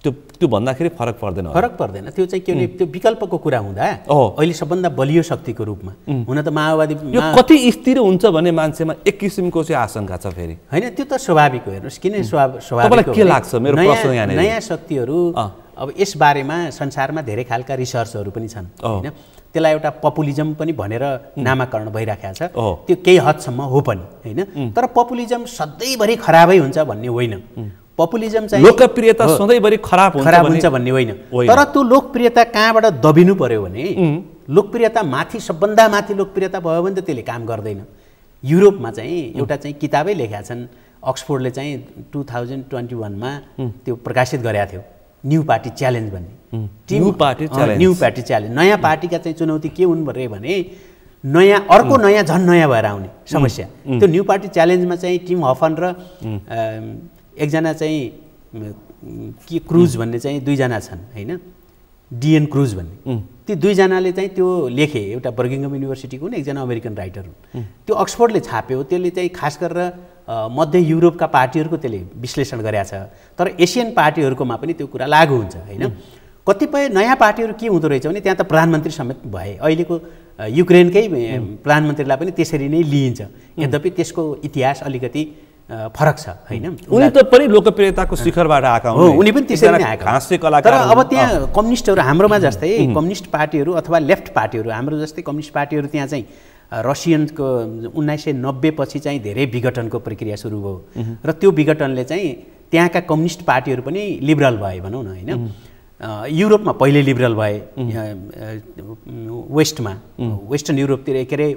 त्यो भन्दाखेरि फरक पर्दैन त्यो चाहिँ के त्यो विकल्पको कुरा हुँदा अहिले सबभन्दा बलियो शक्तिको रूपमा हुन त माओवादी यो कति स्थिर हुन्छ भन्ने मान्छेमा एक किसिमको चाहिँ आशंका छ फेरि हैन त्यो त स्वाभाविक हो हेर्नुस् किन स्वाभाविक के लाग्छ मेरो प्रश्न यहाँ नयाँ शक्तिहरू अब यस बारेमा संसारमा धेरै खालका रिसर्चहरू पनि छन् हैन त्यसलाई एउटा पपुलिजम पनि भनेर नामाकरण भइराखेको छ त्यो केही हदसम्म हो पनि हैन तर पपुलिजम सधैँभरि खराबै हुन्छ भन्ने होइन पपुलिजम चाहिँ लोकप्रियता सधैँभरि खराब हुन्छ भन्ने होइन तर त्यो लोकप्रियता कहाँबाट दबिनु पर्यो भने लोकप्रियता माथि सबभन्दा माथि लोकप्रियता भयो भने त त्यसले काम गर्दैन युरोपमा चाहिँ एउटा चाहिँ किताबै लेखेका छन् अक्सफोर्डले चाहिँ 2021 मा त्यो प्रकाशित गरेका थियो न्यू पार्टी च्यालेन्ज भन्ने न्यू पार्टी च्यालेन्ज नयाँ पार्टीका चाहिँ चुनौती के हुन् भने नयाँ अर्को नयाँ झन् नयाँ भएर आउने समस्या त्यो न्यू पार्टी च्यालेन्जमा चाहिँ टिम हफन र एकजना चाहिँ के क्रुज भन्ने चाहिँ दुईजना छन् हैन डिएन क्रुज भन्ने, ती दुईजनाले चाहिँ त्यो लेखे। एउटा बर्मिंघम युनिभर्सिटीको हुन्, एकजना अमेरिकन राइटर हुन्। त्यो अक्सफोर्डले छाप्यो। त्यसले चाहिँ खास गरेर मध्य युरोपका पार्टीहरूको त्यसले विश्लेषण गरेको छ। तर एसियन पार्टीहरूकोमा पनि त्यो कुरा लागू हुन्छ होइन। कतिपय नयाँ पार्टीहरू के हुँदो रहेछ भने त्यहाँ त प्रधानमन्त्री समेत भए। अहिलेको युक्रेनकै प्रधानमन्त्रीलाई पनि त्यसरी नै लिइन्छ। यद्यपि त्यसको इतिहास अलिकति फरक छ होइन। उनी त पनि लोकप्रियताको शिखरबाट आएका हुन्। उनी पनि त्यसरी नै आएका। हाँस्य कलाकार। तर अब त्यहाँ कम्युनिस्टहरू हाम्रोमा जस्तै कम्युनिस्ट पार्टीहरू अथवा लेफ्ट पार्टीहरू, हाम्रो जस्तै कम्युनिस्ट पार्टीहरू त्यहाँ चाहिँ रसियनको 1990 पछि चाहिँ धेरै विघटनको प्रक्रिया सुरु भयो र त्यो विघटनले चाहिँ त्यहाँका कम्युनिस्ट पार्टीहरू पनि लिबरल भए भनौँ न होइन। युरोपमा पहिले लिबरल भए, वेस्टमा वेस्टर्न युरोपतिर के अरे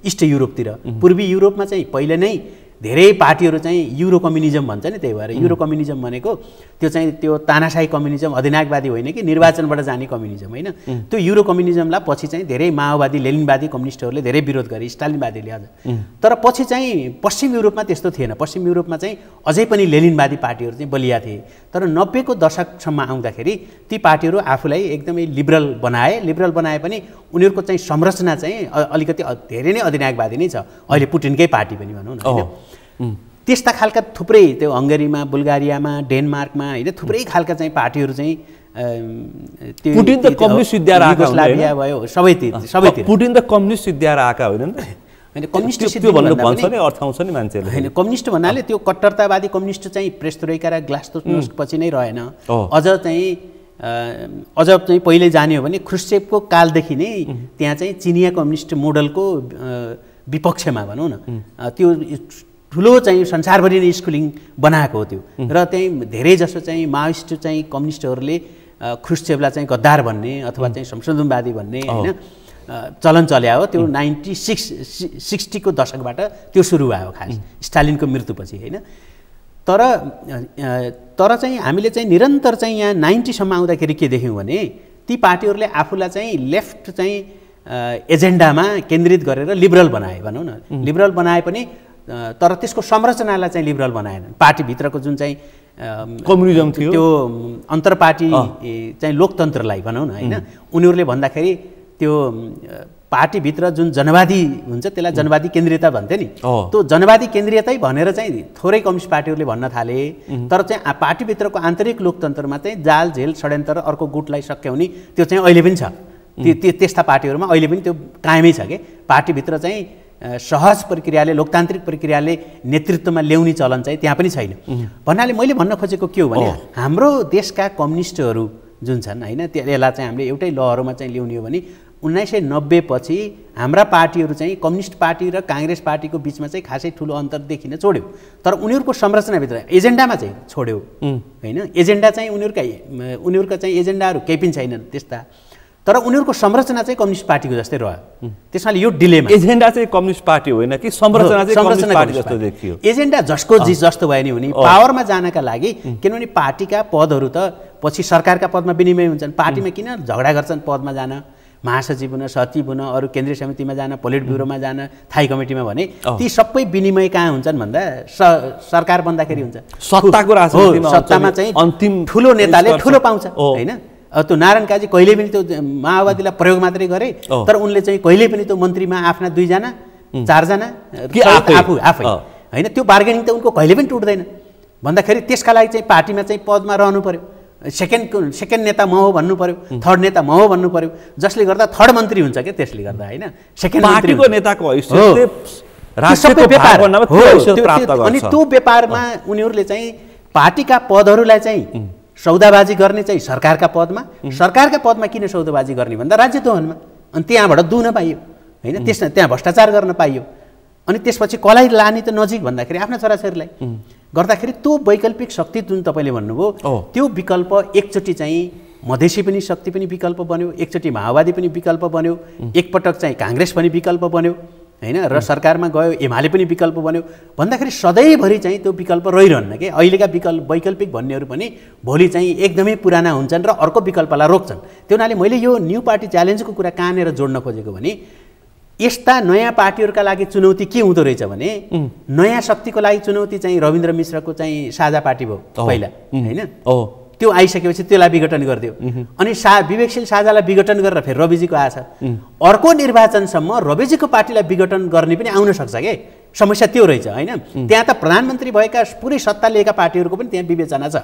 इस्ट युरोपतिर, पूर्वी युरोपमा चाहिँ पहिले नै धेरै पार्टीहरू चाहिँ युरो कम्युनिजम भन्छ नि। त्यही भएर युरो कम्युनिजम भनेको त्यो चाहिँ त्यो तानाशाही कम्युनिजम, अधिनायकवादी होइन कि निर्वाचनबाट जाने कम्युनिजम होइन। त्यो युरो कम्युनिजमलाई पछि चाहिँ धेरै माओवादी लेनिनवादी कम्युनिस्टहरूले धेरै विरोध गरे, स्टालिनवादीले अझ। तर पछि चाहिँ पश्चिम युरोपमा त्यस्तो थिएन। पश्चिम युरोपमा चाहिँ अझै पनि लेनिनवादी पार्टीहरू चाहिँ बलिया थिए। तर 90 को दशकसम्म आउँदाखेरि ती पार्टीहरू आफूलाई एकदमै लिबरल बनाए। लिबरल बनाए पनि उनीहरूको चाहिँ संरचना चाहिँ अलिकति धेरै नै अधिनायकवादी नै छ। अहिले पुटिनकै पार्टी पनि भनौँ न होइन। त्यस्ता खालका थुप्रै त्यो हङ्गरीमा, बुल्गारियामा, डेनमार्कमा होइन थुप्रै खालका चाहिँ पार्टीहरू चाहिँ त्यो पुटिन त कम्युनिस्ट सिद्ध्याएर आएका युगोस्लाभिया भयो सबैतिर। पुटिन त कम्युनिस्ट सिद्ध्याएर आएका होइनन् त होइन। कम्युनिस्ट त्यो भन्नु भन्छ नि, अर्थाउँछ नि मान्छेले होइन। कम्युनिस्ट भन्नाले त्यो कट्टरतावादी कम्युनिस्ट चाहिँ पेरेस्ट्रोइका र ग्लासनोस्ट पछि नै रहेन। अझ चाहिँ पहिले जाने हो भने ख्रुश्चेभको कालदेखि नै त्यहाँ चाहिँ चिनिया कम्युनिस्ट मोडलको विपक्षमा भनौँ न त्यो ठुलो चाहिँ संसारभरि नै स्कुलिङ बनाएको हो त्यो। र त्यही धेरै जसो चाहिँ माओइस्ट चाहिँ कम्युनिस्टहरूले ख्रुश्चेभलाई चाहिँ गद्दार भन्ने अथवा चाहिँ संशोधनवादी भन्ने होइन चलन चल्या हो। त्यो 1960 को दशकबाट त्यो सुरु भयो खास स्टालिनको मृत्युपछि होइन। तर चाहिँ हामीले चाहिँ निरन्तर चाहिँ यहाँ 90 सम्म आउँदाखेरि के देख्यौँ भने ती पार्टीहरूले आफूलाई चाहिँ लेफ्ट चाहिँ एजेन्डामा केन्द्रित गरेर लिबरल बनाए भनौँ न। लिबरल बनाए पनि तर त्यसको संरचनालाई चाहिँ लिबरल बनाएन। पार्टीभित्रको जुन चाहिँ कम्युनिजम थियो त्यो अन्तरपार्टी चाहिँ लोकतन्त्रलाई भनौँ न होइन। उनीहरूले भन्दाखेरि त्यो पार्टीभित्र जुन जनवादी हुन्छ त्यसलाई जनवादी केन्द्रीयता भन्थे नि। त्यो जनवादी केन्द्रीयतै भनेर चाहिँ थोरै कम्युनिस्ट पार्टीहरूले भन्न थाले। तर चाहिँ पार्टीभित्रको आन्तरिक लोकतन्त्रमा चाहिँ जाल झेल षड्यन्त्र अर्को गुटलाई सक्याउने त्यो चाहिँ अहिले पनि छ। त्यस्ता पार्टीहरूमा अहिले पनि त्यो कायमै छ कि पार्टीभित्र चाहिँ सहज प्रक्रियाले लोकतान्त्रिक प्रक्रियाले नेतृत्वमा ल्याउने चलन चाहिँ त्यहाँ पनि छैन। भन्नाले मैले भन्न खोजेको के हो भने हाम्रो देशका कम्युनिस्टहरू जुन छन् होइन त्यसलाई चाहिँ हामीले एउटै लहरोमा चाहिँ ल्याउने हो भने 1990 पछि हाम्रा पार्टीहरू चाहिँ कम्युनिस्ट पार्टी र काङ्ग्रेस पार्टीको बिचमा चाहिँ खासै ठुलो अन्तर देखिन छोड्यो। तर उनीहरूको संरचनाभित्र एजेन्डामा चाहिँ छोड्यो होइन। एजेन्डा चाहिँ उनीहरूका चाहिँ एजेन्डाहरू केही पनि छैनन् त्यस्ता। तर उनीहरूको संरचना चाहिँ कम्युनिस्ट पार्टीको जस्तै रह्यो। त्यसमाले यो डिलेमा एजेन्डा चाहिँ कम्युनिस्ट पार्टी होइन कि संरचना चाहिँ कम्युनिस्ट पार्टी जस्तो देखियो। एजेन्डा जसको जस्तो भयो नि हुने पावरमा जानका लागि। किनभने पार्टीका पदहरू त पछि सरकारका पदमा विनिमय हुन्छन्। पार्टीमा किन झगडा गर्छन् पदमा जान, महासचिव हुन, सचिव हुन, अरू केन्द्रीय समितिमा जान, पोलिट ब्युरोमा जान, थाई कमिटीमा भने ती सबै विनिमय कहाँ हुन्छन् भन्दा सरकार बन्दाखेरि हुन्छ। सत्ताको राजनीतिमा सत्तामा चाहिँ अन्तिम ठुलो नेताले ठुलो पाउँछ होइन। त्यो नारायण काजी कहिले पनि त्यो माओवादीलाई प्रयोग मात्रै गरे। तर उनले चाहिँ कहिले पनि त्यो मन्त्रीमा आफ्ना 2 जना 4 जना आफै होइन त्यो बार्गेनिङ त उनको कहिले पनि टुट्दैन। भन्दाखेरि त्यसका लागि चाहिँ पार्टीमा चाहिँ पदमा रहनु पर्यो। सेकेन्ड नेता म हो भन्नु पर्यो, थर्ड नेता म हो भन्नु पर्यो। जसले गर्दा थर्ड मन्त्री हुन्छ क्या त्यसले गर्दा होइन। सेकेन्ड पार्टीको नेताको हैसियतले राष्ट्रको भाग बन्नमा त्यो हैसियत प्राप्त गर्छ। अनि त्यो व्यापारमा उनीहरूले चाहिँ पार्टीका पदहरूलाई चाहिँ सौदाबाजी गर्ने चाहिँ सरकारका पदमा किन सौदाबाजी गर्ने भन्दा राज्य दोहनमा। अनि त्यहाँबाट दुन पाइयो होइन। त्यहाँ भ्रष्टाचार गर्न पाइयो। अनि त्यसपछि कसलाई लाने त नजिक भन्दाखेरि आफ्ना छोराछोरीलाई गर्दाखेरि त्यो वैकल्पिक शक्ति जुन तपाईँले भन्नुभयो त्यो विकल्प एकचोटि चाहिँ मधेसी पनि शक्ति पनि विकल्प बन्यो, एकचोटि माओवादी पनि विकल्प बन्यो, एकपटक चाहिँ काङ्ग्रेस पनि विकल्प बन्यो होइन। र सरकारमा गयो एमाले पनि विकल्प बन्यो भन्दाखेरि सधैँभरि चाहिँ त्यो विकल्प रहिरहन्न कि। अहिलेका वैकल्पिक भन्नेहरू पनि भोलि चाहिँ एकदमै पुराना हुन्छन् र अर्को विकल्पलाई रोक्छन्। त्यो हुनाले मैले यो न्यू पार्टी च्यालेन्जको कुरा कहाँनिर जोड्न खोजेको भने यस्ता नयाँ पार्टीहरूका लागि चुनौती के हुँदो रहेछ भने नयाँ शक्तिको लागि चुनौती चाहिँ रविन्द्र मिश्रको चाहिँ साझा पार्टी भयो पहिला होइन। त्यो आइसकेपछि त्यसलाई विघटन गरिदियो अनि विवेकशील साझालाई विघटन गरेर फेरि रविजीको आएछ अर्को निर्वाचनसम्म रविजीको पार्टीलाई विघटन गर्ने पनि आउन सक्छ के समस्या त्यो रहेछ हैन त्यहाँ त प्रधानमन्त्री भएका पुरै सत्ता लिएका पार्टीहरूको पनि त्यहाँ विवेचना छ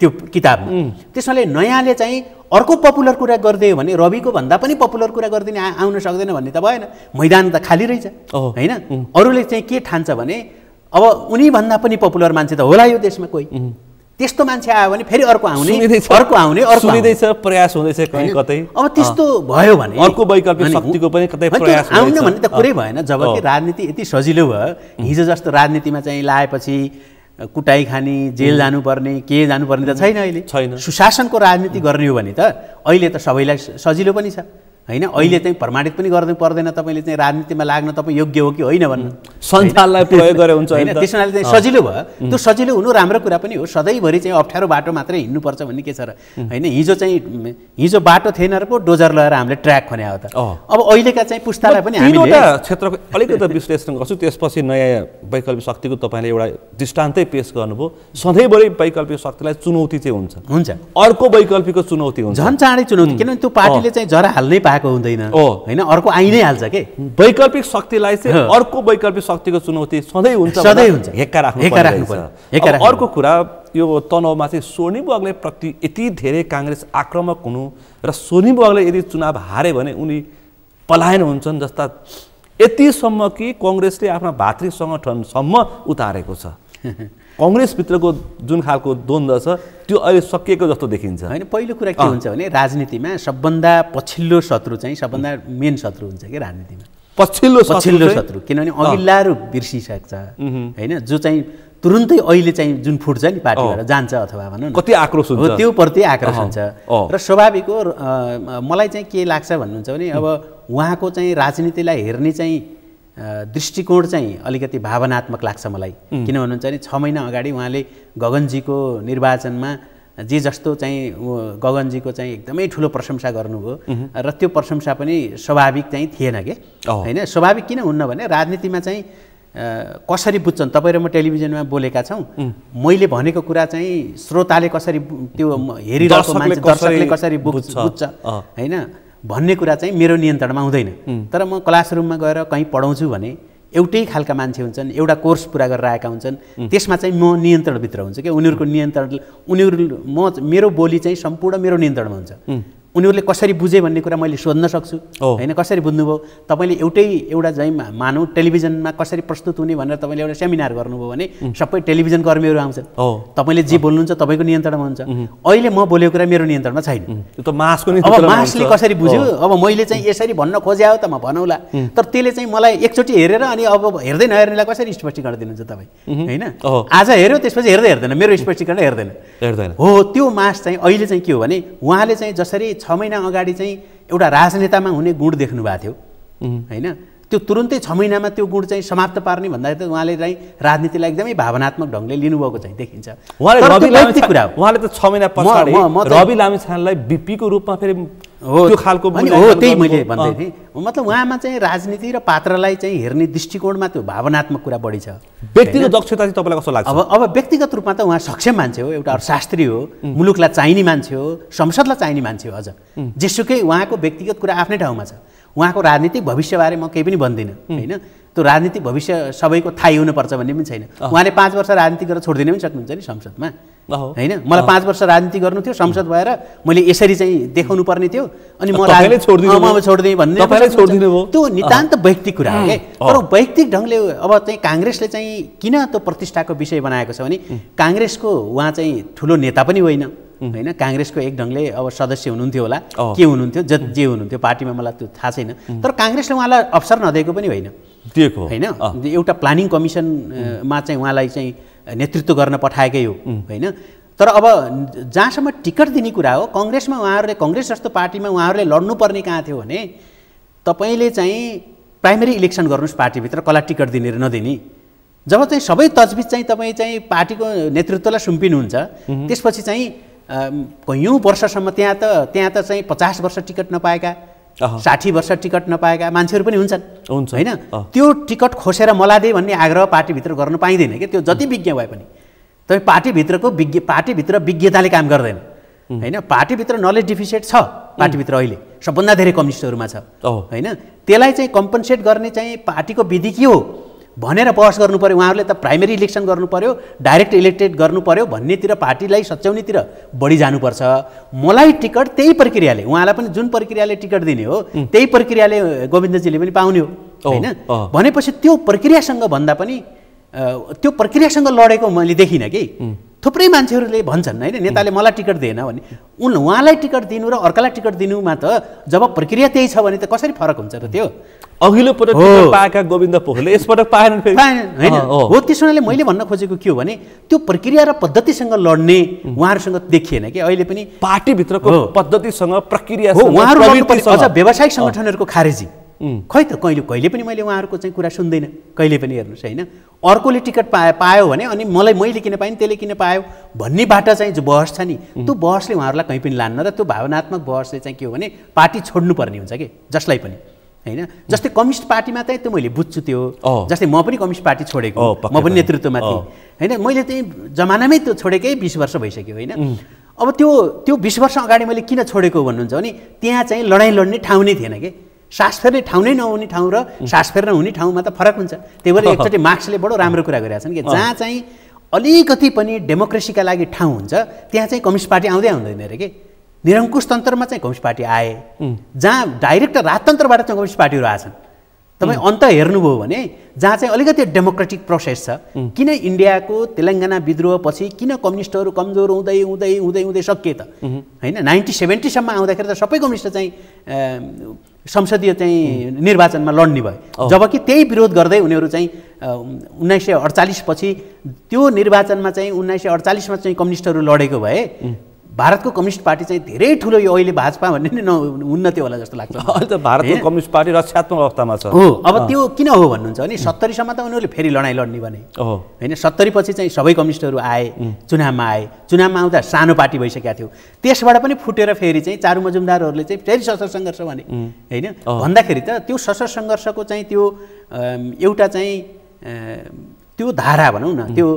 त्यो किताबमा त्यसैले नयाँले चाहिँ अर्को पपुलर कुरा गरिदियो भने रविको भन्दा पनि पपुलर कुरा गरिदिने आउन सक्दैन भन्ने त भएन मैदान त खाली रहेछ हैन अरूले चाहिँ के ठान्छ भने अब उनी भन्दा पनि पपुलर मान्छे त होला यो देशमा कोही त्यस्तो मान्छे आयो भने फेरि अर्को आउने सुनिदैछ प्रयास हुँदैछ कहीँ कतै अब त्यस्तो भयो भने अर्को वैकल्पिक शक्तिको पनि कतै प्रयास आउन भन्ने त कुरै भएन जबकि राजनीति यति सजिलो भयो हिजो जस्तो राजनीतिमा चाहिँ लाएपछि कुटाई खाने जेल जानुपर्ने के जानुपर्ने त छैन अहिले सुशासनको राजनीति गर्ने हो भने त अहिले त सबैलाई सजिलो पनि छ हैन अहिले चाहिँ प्रमाणित पनि गर्नु पर्दैन तपाईले चाहिँ राजनीतिमा लाग्न तपाई योग्य हो कि होइन भन्नु सञ्जाललाई प्रयोग गरे हुन्छ हैन त्यसैले चाहिँ सजिलो भयो त्यो सजिलो हुनु राम्रो कुरा पनि हो सधैँभरि चाहिँ अप्ठ्यारो बाटो मात्रै हिँड्नु पर्छ भन्ने के छ र हैन हिजो बाटो थिएन र पो डोजर लगाएर हामीले ट्र्याक खन्या हो त अब अहिलेका चाहिँ पुस्तालाई पनि हामीले क्षेत्रको अलिकति विश्लेषण गर्छु त्यसपछि नयाँ वैकल्पिक शक्तिको तपाईले एउटा दृष्टान्तै पेश गर्नुभयो सधैँभरि वैकल्पिक शक्तिलाई चुनौती चाहिँ हुन्छ अर्को वैकल्पिकको चुनौती हुन्छ झन् चाँडै चुनौती किनभने त्यो पार्टीले चाहिँ जरा हाल्नै पाएको हुँदैन हैन अर्को आइ नै हाल्छ के वैकल्पिक शक्तिलाई चाहिँ अर्को वैकल्पिक शक्तिको चुनौती सधैँ हुन्छ हेक्का राख्नु पर्छ अर्को कुरा यो तनावमा चाहिँ सोनी बुवागले प्रति यति धेरै कांग्रेस आक्रामक हुनु र सोनी बुवागले यदि चुनाव हारे भने उनी पलायन हुन्छन् जस्ता यतिसम्म कि कांग्रेसले आफ्ना भातृ संगठनसम्म उतारेको छ कांग्रेसभित्रको जुन खालको द्वन्द्व छ त्यो अहिले सकिएको जस्तो देखिन्छ हैन पहिलो कुरा के हुन्छ भने राजनीतिमा सबभन्दा पछिल्लो शत्रु चाहिँ सबभन्दा मेन शत्रु हुन्छ के राजनीतिमा पछिल्लो शत्रु किनभने अघिल्लाहरू बिर्सिसक्छ हैन जो चाहिँ तुरुन्तै अहिले चाहिँ जुन फुट्छ नि पार्टीबाट जान्छ अथवा भनौँ न कति आक्रोश हुन्छ त्यो प्रति आक्रोश हुन्छ र स्वाभाविक हो मलाई चाहिँ के लाग्छ भन्नुहुन्छ भने अब उहाँको चाहिँ राजनीतिलाई हेर्ने चाहिँ दृष्टिकोण चाहिँ अलिकति भावनात्मक लाग्छ मलाई किन भन्नुहुन्छ भने 6 महिना अगाडि उहाँले गगनजीको निर्वाचनमा जे जस्तो चाहिँ गगनजीको चाहिँ एकदमै ठुलो प्रशंसा गर्नुभयो र त्यो प्रशंसा पनि स्वाभाविक चाहिँ थिएन के हैन स्वाभाविक किन हुन्न भने राजनीतिमा चाहिँ कसरी बुझ्छन् तपाईँ र म टेलिभिजनमा बोलेका छौँ मैले भनेको कुरा चाहिँ श्रोताले कसरी त्यो हेरिरहेको मान्छे दर्शकले कसरी बुझ्छ हैन भन्ने कुरा चाहिँ मेरो नियन्त्रणमा हुँदैन तर म क्लासरुममा गएर कहीँ पढाउँछु भने एउटै खालका मान्छे हुन्छन् एउटा कोर्स पुरा गरेर आएका हुन्छन् त्यसमा चाहिँ म नियन्त्रणभित्र हुन्छ के उनीहरूको नियन्त्रण मेरो बोली चाहिँ सम्पूर्ण मेरो नियन्त्रणमा हुन्छ उनीहरूले कसरी बुझे भन्ने कुरा मैले सोध्न सक्छु हैन कसरी बुझ्नुभयो तपाईले एउटा चाहिँ मानौ टेलिभिजनमा कसरी प्रस्तुत हुने भनेर तपाईले एउटा सेमिनार गर्नुभयो भने सबै टेलिभिजन कर्मीहरू आउँछन् तपाईले जे बोल्नुहुन्छ तपाईको नियन्त्रणमा हुन्छ अहिले म बोलेको कुरा मेरो नियन्त्रणमा छैन त्यो त मासको नि अब मासले कसरी बुझ्यो अब मैले चाहिँ यसरी भन्न खोज्या हो त म भनौला तर त्यसले चाहिँ मलाई एकचोटी हेरेर अनि अब हेर्दै नहेर्नेलाई कसरी स्पष्टीकरण दिनुहुन्छ तपाई हैन आज हेर्यो त्यसपछि हेर्दैन मेरो स्पष्टीकरण हेर्दैन हो त्यो मास चाहिँ अहिले चाहिँ के हो भने उहाँले चाहिँ जसरी 6 महिना अगाडि चाहिँ एउटा राजनेतामा हुने गुण देख्नु भएको थियो हैन त्यो तुरुन्तै 6 महिनामा त्यो गुण चाहिँ समाप्त पार्ने भन्दा त उहाँले चाहिँ राजनीतिलाई एकदमै भावनात्मक ढंगले लिनुभएको चाहिँ देखिन्छ उहाँले त 6 महिना पछाडि रवि लामिछानेलाई बीपी को रूपमा फेरि त्यो खालको हो त्यही मैले भन्दै थिएँ मतलब उहाँमा चाहिँ राजनीति र पात्रलाई चाहिँ हेर्ने दृष्टिकोणमा त्यो भावनात्मक कुरा बढी छ व्यक्तिगत दक्षता चाहिँ तपाईलाई कस्तो लाग्छ अब व्यक्तिगत रूपमा त उहाँ सक्षम मान्छे हो एउटा अर्थशास्त्री हो मुलुकलाई चाहिने मान्छे हो संसदलाई चाहिने मान्छे हो अझ जेसुकै उहाँको व्यक्तिगत कुरा आफ्नै ठाउँमा छ उहाँको राजनीतिक भविष्यबारे म केही पनि भन्दिनँ हैन त्यो राजनीतिक भविष्य सबैको थाहै हुनुपर्छ भन्ने पनि छैन उहाँले 5 वर्ष राजनीति गरेर छोड्दिन पनि सक्नुहुन्छ नि संसदमा हैन मलाई 5 वर्ष राजनीति गर्नु थियो संसद भएर मैले यसरी चाहिँ देखाउनु पर्ने थियो अनि म छोड्दिन भन्ने त्यो नितान्त वैयक्तिक कुरा हो के तर वैयक्तिक ढंगले अब चाहिँ कांग्रेसले चाहिँ किन त्यो प्रतिष्ठाको विषय बनाएको छ भने कांग्रेसको उहाँ चाहिँ ठुलो नेता पनि होइन हैन कांग्रेसको एक ढंगले अब सदस्य हुनुहुन्थ्यो होला के हुनुहुन्थ्यो जे हुनुहुन्थ्यो पार्टीमा मलाई त्यो थाहा छैन तर कांग्रेसले उहाँलाई अवसर नदिएको पनि होइन दिएको हैन एउटा प्लानिङ कमिसनमा चाहिँ उहाँलाई चाहिँ नेतृत्व गर्न पठाएकै हो हैन तर अब जहाँसम्म टिकट दिने कुरा हो कांग्रेसमा उहाँहरूले कांग्रेस जस्तो पार्टीमा उहाँहरूले लड्नु पर्ने कहाँ थियो भने तपाईले चाहिँ प्राइमेरी इलेक्सन गर्नुस् पार्टीभित्र कसलाई टिकट दिने र नदिने जब चाहिँ सबै तजबिज चाहिँ तपाईँ चाहिँ पार्टीको नेतृत्वलाई सुम्पिनुहुन्छ त्यसपछि चाहिँ कयौं वर्षसम्म त्यहाँ त चाहिँ 50 वर्ष टिकट नपाएका 60 वर्ष टिकट नपाएका मान्छेहरू पनि हुन्छन् हैन त्यो टिकट खोसेर मलाई दे भन्ने आग्रह पार्टीभित्र गर्न पाइँदैन के त्यो जति विज्ञ भए पनि तपाईँ पार्टीभित्र विज्ञताले काम गर्दैन होइन। पार्टीभित्र नलेज डिफिसियट छ पार्टीभित्र अहिले सबभन्दा धेरै कम्युनिस्टहरूमा छ होइन। त्यसलाई चाहिँ कम्पन्सेट गर्ने चाहिँ पार्टीको विधि के हो भनेर बहस गर्नु पर्यो। उहाँहरूले त प्राइमेरी इलेक्सन गर्नु पर्यो, डाइरेक्ट इलेक्टेड गर्नु पर्यो भन्नेतिर पार्टीलाई सच्याउनेतिर बढी जानुपर्छ। मलाई टिकट त्यही प्रक्रियाले, उहाँलाई पनि जुन प्रक्रियाले टिकट दिने हो त्यही प्रक्रियाले गोविन्दजीले पनि पाउने हो होइन। भनेपछि त्यो प्रक्रियासँग भन्दा पनि त्यो प्रक्रियासँग लडेको मैले देखिनँ कि थुप्रै मान्छेहरूले भन्छन् होइन नेताले मलाई टिकट दिएन भने। उहाँलाई टिकट दिनु र अर्कालाई टिकट दिनुमा त जब प्रक्रिया त्यही छ भने त कसरी फरक हुन्छ र त्यो? अघिल्लो पटक टिकट पाएका गोविन्द पोखरेलले यसपटक पाएनन् फेरि होइन हो। त्यसो हुनाले मैले भन्न खोजेको के हो भने त्यो प्रक्रिया र पद्धतिसँग लड्ने उहाँहरूसँग देखिएन कि अहिले पनि पार्टीभित्रको पद्धतिसँग प्रक्रिया हो। उहाँहरू अझ व्यावसायिक सङ्गठनहरूको खारेजी खै त कहिले पनि मैले उहाँहरूको चाहिँ कुरा सुन्दैन कहिले पनि। हेर्नुहोस् होइन अर्कोले टिकट पायो भने अनि मैले किन पाएँ त्यसले किन पायो भन्नेबाट चाहिँ जो बहस छ नि त्यो बहसले उहाँहरूलाई कहीँ पनि लान्न र त्यो भावनात्मक बहसले चाहिँ के हो भने पार्टी छोड्नुपर्ने हुन्छ कि जसलाई पनि होइन। जस्तै कम्युनिस्ट पार्टीमा चाहिँ त्यो मैले बुझ्छु त्यो, जस्तै म पनि कम्युनिस्ट पार्टी छोडेको, म पनि नेतृत्वमा थिएँ होइन। मैले चाहिँ जमानामै त्यो छोडेकै 20 वर्ष भइसक्यो होइन। अब त्यो 20 वर्ष अगाडि मैले किन छोडेको भन्नुहुन्छ भने त्यहाँ चाहिँ लडाइँ लड्ने ठाउँ नै थिएन कि। सास फेर्ने ठाउँ नै नहुने ठाउँ र सास फेर्न हुने ठाउँमा त फरक हुन्छ। त्यही भएर एकचोटि मार्क्सले बडो राम्रो कुरा गरेका छन् कि जहाँ चाहिँ अलिकति पनि डेमोक्रेसीका लागि ठाउँ हुन्छ त्यहाँ चाहिँ कम्युनिस्ट पार्टी आउँदै आउँदैन अरे कि। निरङ्कुश तन्त्रमा चाहिँ कम्युनिस्ट पार्टी आए, जहाँ डाइरेक्ट राजतन्त्रबाट चाहिँ कम्युनिस्ट पार्टीहरू आछन्। तपाईँ अन्त हेर्नुभयो भने जहाँ चाहिँ अलिकति डेमोक्रेटिक प्रोसेस छ, किन इन्डियाको तेलङ्गाना विद्रोहपछि किन कम्युनिस्टहरू कमजोर हुँदै हुँदै हुँदै हुँदै सकिए त होइन। 1970सम्म आउँदाखेरि त सबै कम्युनिस्ट चाहिँ संसदीय चाहिँ निर्वाचनमा लड्ने भयो, जबकि त्यही विरोध गर्दै उनीहरू चाहिँ 1948 पछि त्यो निर्वाचनमा चाहिँ 1948मा चाहिँ कम्युनिस्टहरू लडेको भए भारतको कम्युनिस्ट पार्टी चाहिँ धेरै ठुलो यो अहिले भाजपा भन्ने नै उन्नति होला जस्तो लाग्छ। अहिले त भारतको कम्युनिस्ट पार्टी रक्षात्मक अवस्थामा छ हो। अब त्यो किन हो भन्नुहुन्छ भने 70 सम्म त उनीहरूले फेरि लडाइँ लड्ने भने होइन। 70 पछि चाहिँ सबै कम्युनिस्टहरू आए, चुनावमा आए, चुनावमा आउँदा सानो पार्टी भइसकेको थियो, त्यसबाट पनि फुटेर फेरि चाहिँ चारु मजुमदारहरूले चाहिँ फेरि सशस्त्र सङ्घर्ष भने होइन। भन्दाखेरि त त्यो सशस्त्र सङ्घर्षको चाहिँ त्यो एउटा चाहिँ त्यो धारा भनौँ न, त्यो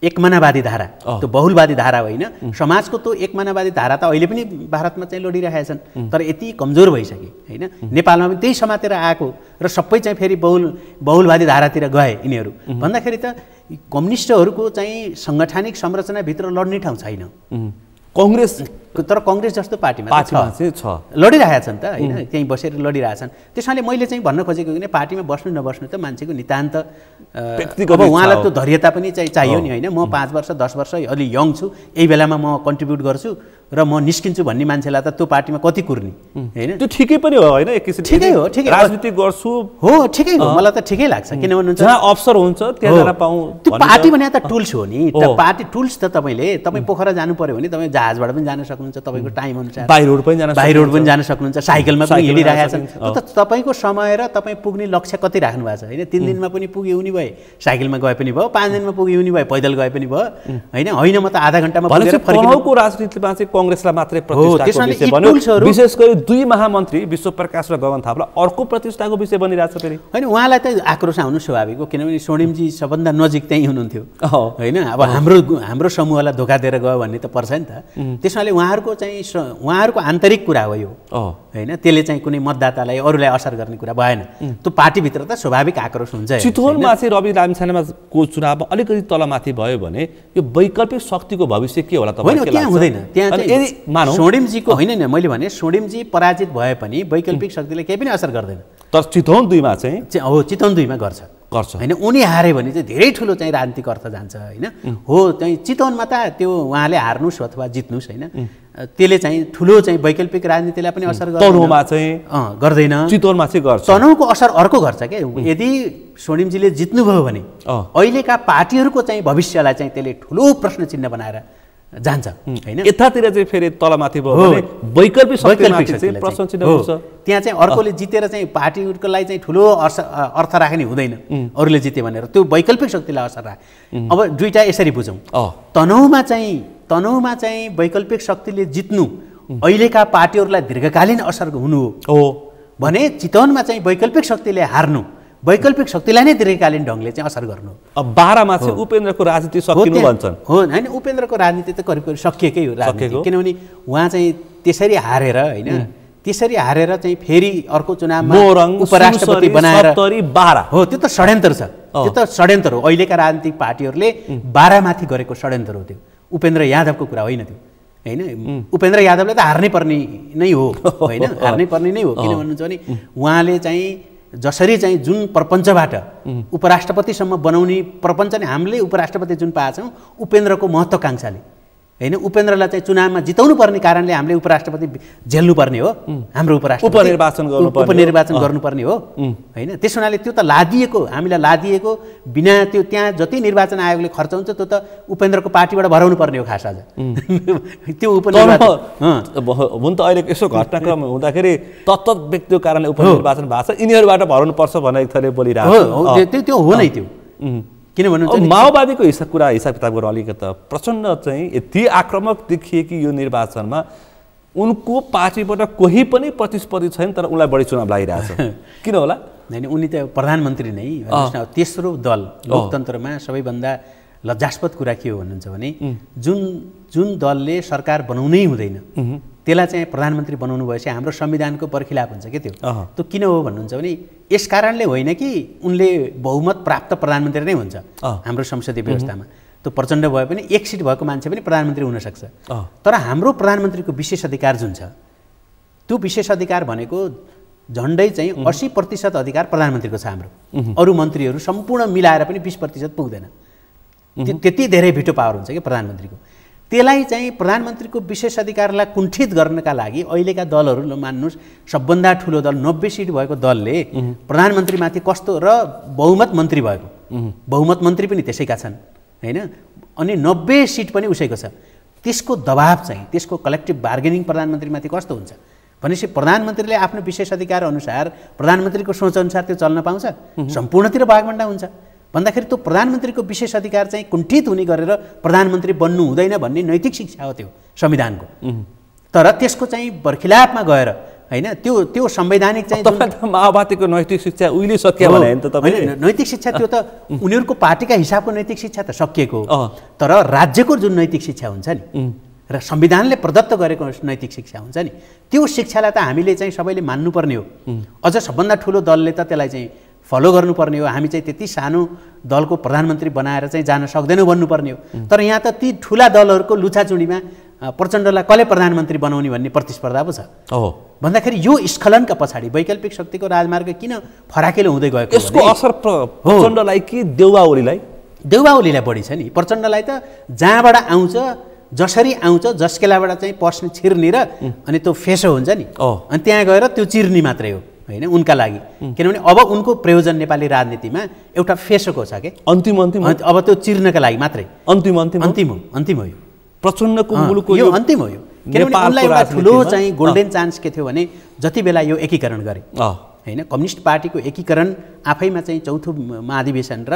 एकमानावादी धारा, त्यो बहुलवादी धारा होइन। समाजको त्यो एकमानावादी धारा त अहिले पनि भारतमा चाहिँ लडिरहेका छन्, तर यति कमजोर भइसके होइन। नेपालमा पनि त्यही समातेर आएको र सबै चाहिँ फेरि बहुलवादी धारातिर गए यिनीहरू। भन्दाखेरि त कम्युनिस्टहरूको चाहिँ सङ्गठनिक संरचनाभित्र लड्ने ठाउँ छैन कङ्ग्रेस। तर कङ्ग्रेस जस्तो पार्टीमा छ लडिरहेका छन् त होइन, त्यहीँ बसेर लडिरहेछन्। त्यसैले मैले चाहिँ भन्न खोजेको कि पार्टीमा बस्नु नबस्नु त मान्छेको नितान्त अब उहाँलाई त्यो धैर्यता पनि चाहियो नि होइन। म 5 वर्ष 10 वर्ष अलि यङ छु, यही बेलामा म कन्ट्रिब्युट गर्छु र म निस्किन्छु भन्ने मान्छेलाई त त्यो पार्टीमा कति कुर्ने होइन। त्यो ठिकै पनि हो होइन, एक किसिमले ठिकै हो, ठिकै राजनीति गर्छु हो, ठिकै हो, मलाई त ठिकै लाग्छ। किन भन्नुहुन्छ जहाँ अवसर हुन्छ त्यहाँ जान पाऊँ। त्यो पार्टी भने त टुल्स हो नि, पार्टी टुल्स त तपाईँ पोखरा जानु पर्यो भने तपाईँ जहाजबाट पनि जान सक्नुहुन्छ, तपाईँको टाइम अनुसार बाई रोड पनि जान सक्नुहुन्छ, साइकलमा पनि हिँडिरहेका छन्। त्यो त तपाईँको समय र तपाईँ पुग्ने लक्ष्य कति राख्नु भएको छ होइन। 3 दिनमा पनि पुग्यो हुने भए साइकलमा गए पनि भयो, 5 दिनमा पुग्यो हुने भए पैदल गए पनि भयो होइन। म त आधा घन्टामा पुगेर फर्किएको राजनीतिमा चाहिँ कांग्रेसलाई मात्रै प्रतिष्ठाको विषय बन्यो। विशेष गरी दुई महामन्त्री विश्वप्रकाश र गगन थापालाई अर्को प्रतिष्ठाको विषय बनिरहेछ फेरि हैन। उहाँलाई त आक्रोश आउनु स्वाभाविक हो, किनभने स्वर्णिमजी सबभन्दा नजिक त्यही हुनुहुन्थ्यो हैन। अब हाम्रो समूहलाई धोका दिएर गयो भन्ने त पर्छ नि त। त्यसैले उहाँहरूको चाहिँ उहाँहरूको आन्तरिक कुरा हो यो हैन। त्यसले चाहिँ कुनै मतदातालाई अरूलाई असर गर्ने कुरा भएन। त्यो पार्टीभित्र त स्वाभाविक आक्रोश हुन्छ। चितवनमा चाहिँ रवि लामिछानेमा को चुनावमा अलिकति तलमाथि भयो भने यो वैकल्पिक शक्तिको भविष्य के होला तपाईलाई के लाग्छ? त्यहाँ हुँदैन, त्यहाँ चाहिँ स्वर्णिमजीको होइन नि, मैले भने स्वर्णिमजी पराजित भए पनि वैकल्पिक शक्तिले केही पनि असर गर्दैन। तर चितवन 2 मा चाहिँ हो, चितवन 2 मा गर्छ हैन। उनी हारे भने चाहिँ धेरै ठुलो चाहिँ राजनीतिक अर्थ जान्छ हैन। हो, चाहिँ चितवनमा त त्यो उहाँले हार्नुस् अथवा जित्नुस् हैन, त्यसले चाहिँ ठुलो चाहिँ वैकल्पिक राजनीतिलाई पनि असर गर्दैन। तनहुमा चाहिँ गर्दैन, चितवनमा चाहिँ गर्छ। तनहुको असर अर्को गर्छ के, यदि स्वर्णिमजीले जित्नुभयो भने अहिलेका पार्टीहरूको चाहिँ भविष्यलाई चाहिँ त्यसले ठुलो प्रश्न चिन्ह बनाएर जान्छ हैन। यतातिर चाहिँ फेरि तलमाथि भयो भने वैकल्पिक शक्तिमाथि चाहिँ प्रश्न चिन्ह हुन्छ। त्यहाँ चाहिँ अर्कोले जितेर चाहिँ पार्टीको लागि चाहिँ ठुलो अर्थ राख्ने हुँदैन, अरूले जिते भनेर त्यो वैकल्पिक शक्तिलाई असर राख्ने। अब दुईटा यसरी बुझौँ, तनहुमा चाहिँ वैकल्पिक शक्तिले जित्नु अहिलेका पार्टीहरूलाई दीर्घकालीन असर हुनु हो भने चितवनमा चाहिँ वैकल्पिक शक्तिले हार्नु वैकल्पिक शक्तिलाई नै दीर्घकालीन ढङ्गले चाहिँ असर गर्नु। अब 12 मा चाहिँ उपेन्द्रको राजनीति सकिनु भन्छन्। हो हैन, उपेन्द्रको राजनीति त करिब सकिएकै हो राजनीति, किनभने उहाँ चाहिँ त्यसरी हारेर हैन, त्यसरी हारेर चाहिँ फेरि अर्को चुनावमा उपराष्ट्रपति बनाएर 12 हो, त्यो त षड्यन्त्र छ, त्यो त षड्यन्त्र हो। अहिलेका राजनीतिक पार्टीहरूले 12 माथि गरेको षड्यन्त्र हो त्यो, उपेन्द्र यादवको कुरा होइन त्यो हैन। उपेन्द्र यादवले त हार्नै पर्ने नै हो हैन, हार्नै पर्ने नै हो। किन भन्नुहुन्छ भने उहाँले चाहिँ जसरी चाहिँ जुन प्रपञ्चबाट उपराष्ट्रपतिसम्म बनाउने प्रपञ्च नै हामीले उपराष्ट्रपति जुन पाएछौँ उपेन्द्रको महत्त्वाकांक्षाले हैन, उपेन्द्रलाई चाहिँ चुनावमा जिताउनु पर्ने कारणले हामीले उपराष्ट्रपति झेल्नुपर्ने हो, हाम्रो उपनिर्वाचन गर्नुपर्ने हो हैन। त्यस हुनाले त्यो त लादिएको, हामीलाई लादिएको बिना त्यो त्यहाँ जति निर्वाचन आयोगले खर्च हुन्छ त्यो त उपेन्द्रको पार्टीबाट भराउनु पर्ने हो खास आज त्यो उपनिर्वाचन हुन त अहिले यसो घटनाक्रम हुँदाखेरि तत्त व्यक्तिको कारणले उपनिर्वाचन भएको छ, यिनीहरूबाट भराउनु पर्छ भनेर एक थरीले बोलिरहेको हो। त्यो हो नै त्यो, किन भन्नुहुन्छ माओवादीको हिसाब किताब गरेर अलिकति प्रचण्ड चाहिँ यति आक्रामक देखिए कि यो निर्वाचनमा उनको पार्टीबाट कोही पनि प्रतिस्पर्धी छैन, तर उनलाई बढी चुनाव लागिरहेछ, किन होला? होइन, उनी त प्रधानमन्त्री नै, तेस्रो दल लोकतन्त्रमा सबैभन्दा लज्जास्पद कुरा के हो भन्नुहुन्छ भने जुन दलले सरकार बनाउनै हुँदैन त्यसलाई चाहिँ प्रधानमन्त्री बनाउनु भएपछि हाम्रो संविधानको बर्खिलाप हुन्छ के त्यो किन हो भन्नुहुन्छ भने यस कारणले होइन कि उनले बहुमत प्राप्त प्रधानमन्त्री नै हुन्छ हाम्रो संसदीय व्यवस्थामा। त्यो प्रचण्ड भए पनि एक सिट भएको मान्छे पनि प्रधानमन्त्री हुन सक्छ, तर हाम्रो प्रधानमन्त्रीको विशेष अधिकार जुन छ त्यो विशेष अधिकार भनेको झन्डै चाहिँ 80% अधिकार प्रधानमन्त्रीको छ। हाम्रो अरू मन्त्रीहरू सम्पूर्ण मिलाएर पनि 20% पुग्दैन, त्यति धेरै भिटो पावर हुन्छ कि प्रधानमन्त्रीको। त्यसलाई चाहिँ प्रधानमन्त्रीको विशेष अधिकारलाई कुण्ठित गर्नका लागि अहिलेका दलहरू मान्नुहोस्, सबभन्दा ठुलो दल 90 सिट भएको दलले प्रधानमन्त्रीमाथि कस्तो र बहुमत मन्त्री भएको, बहुमत मन्त्री पनि त्यसैका छन् हैन, अनि 90 सिट पनि उसैको छ। त्यसको दबाब चाहिँ त्यसको कलेक्टिभ बार्गेनिङ प्रधानमन्त्रीमाथि कस्तो हुन्छ भनेपछि प्रधानमन्त्रीले आफ्नो विशेष अधिकार अनुसार प्रधानमन्त्रीको सोच अनुसार त्यो चल्न पाउँछ, सम्पूर्णतिर भागभण्डा हुन्छ भन्दाखेरि त्यो प्रधानमन्त्रीको विशेष अधिकार चाहिँ कुण्ठित हुने गरेर प्रधानमन्त्री बन्नु हुँदैन भन्ने नैतिक शिक्षा हो त्यो संविधानको। तर त्यसको चाहिँ बर्खिलापमा गएर हैन त्यो संवैधानिक चाहिँ माओवादीको नैतिक शिक्षा उहिले सकियो भने हैन त तपाईले नैतिक शिक्षा त्यो त उनीहरूको पार्टीका हिसाबको नैतिक शिक्षा त सकिएको हो, तर राज्यको जुन नैतिक शिक्षा हुन्छ नि र संविधानले प्रदत्त गरेको नैतिक शिक्षा हुन्छ नि त्यो शिक्षालाई त हामीले चाहिँ सबैले मान्नुपर्ने हो। अझ सबभन्दा ठुलो दलले त त्यसलाई चाहिँ फलो गर्नुपर्ने हो। हामी चाहिँ त्यति सानो दलको प्रधानमन्त्री बनाएर चाहिँ जान सक्दैनौँ भन्नुपर्ने हो। तर यहाँ त ती ठुला दलहरूको लुछाचुडीमा प्रचण्डलाई कसले प्रधानमन्त्री बनाउने भन्ने प्रतिस्पर्धा पो छ भन्दाखेरि यो स्खलनका पछाडि वैकल्पिक शक्तिको राजमार्ग किन फराकिलो हुँदै गएको? यसको असर प्रचण्डलाई कि देउवा ओलीलाई? देउवा ओलीलाई बढी छ नि। प्रचण्डलाई त जहाँबाट आउँछ जसरी आउँछ जसकेलाबाट चाहिँ पस्ने छिर्ने र अनि त्यो फेसो हुन्छ नि अनि त्यहाँ गएर त्यो चिर्ने मात्रै हो हैन उनका लागि। किनभने अब उनको प्रयोजन नेपाली राजनीतिमा एउटा फेसोको छ के अन्तिम अब त्यो चिर्नका लागि मात्रै अन्तिम हो। प्रचण्डको मुलुकको यो अन्तिम हो। किनभने उनलाई एउटा ठुलो चाहिँ गोल्डन चान्स के थियो भने जति बेला यो एकीकरण गरे हैन कम्युनिस्ट पार्टीको एकीकरण आफैमा चाहिँ चौथो महाधिवेशन र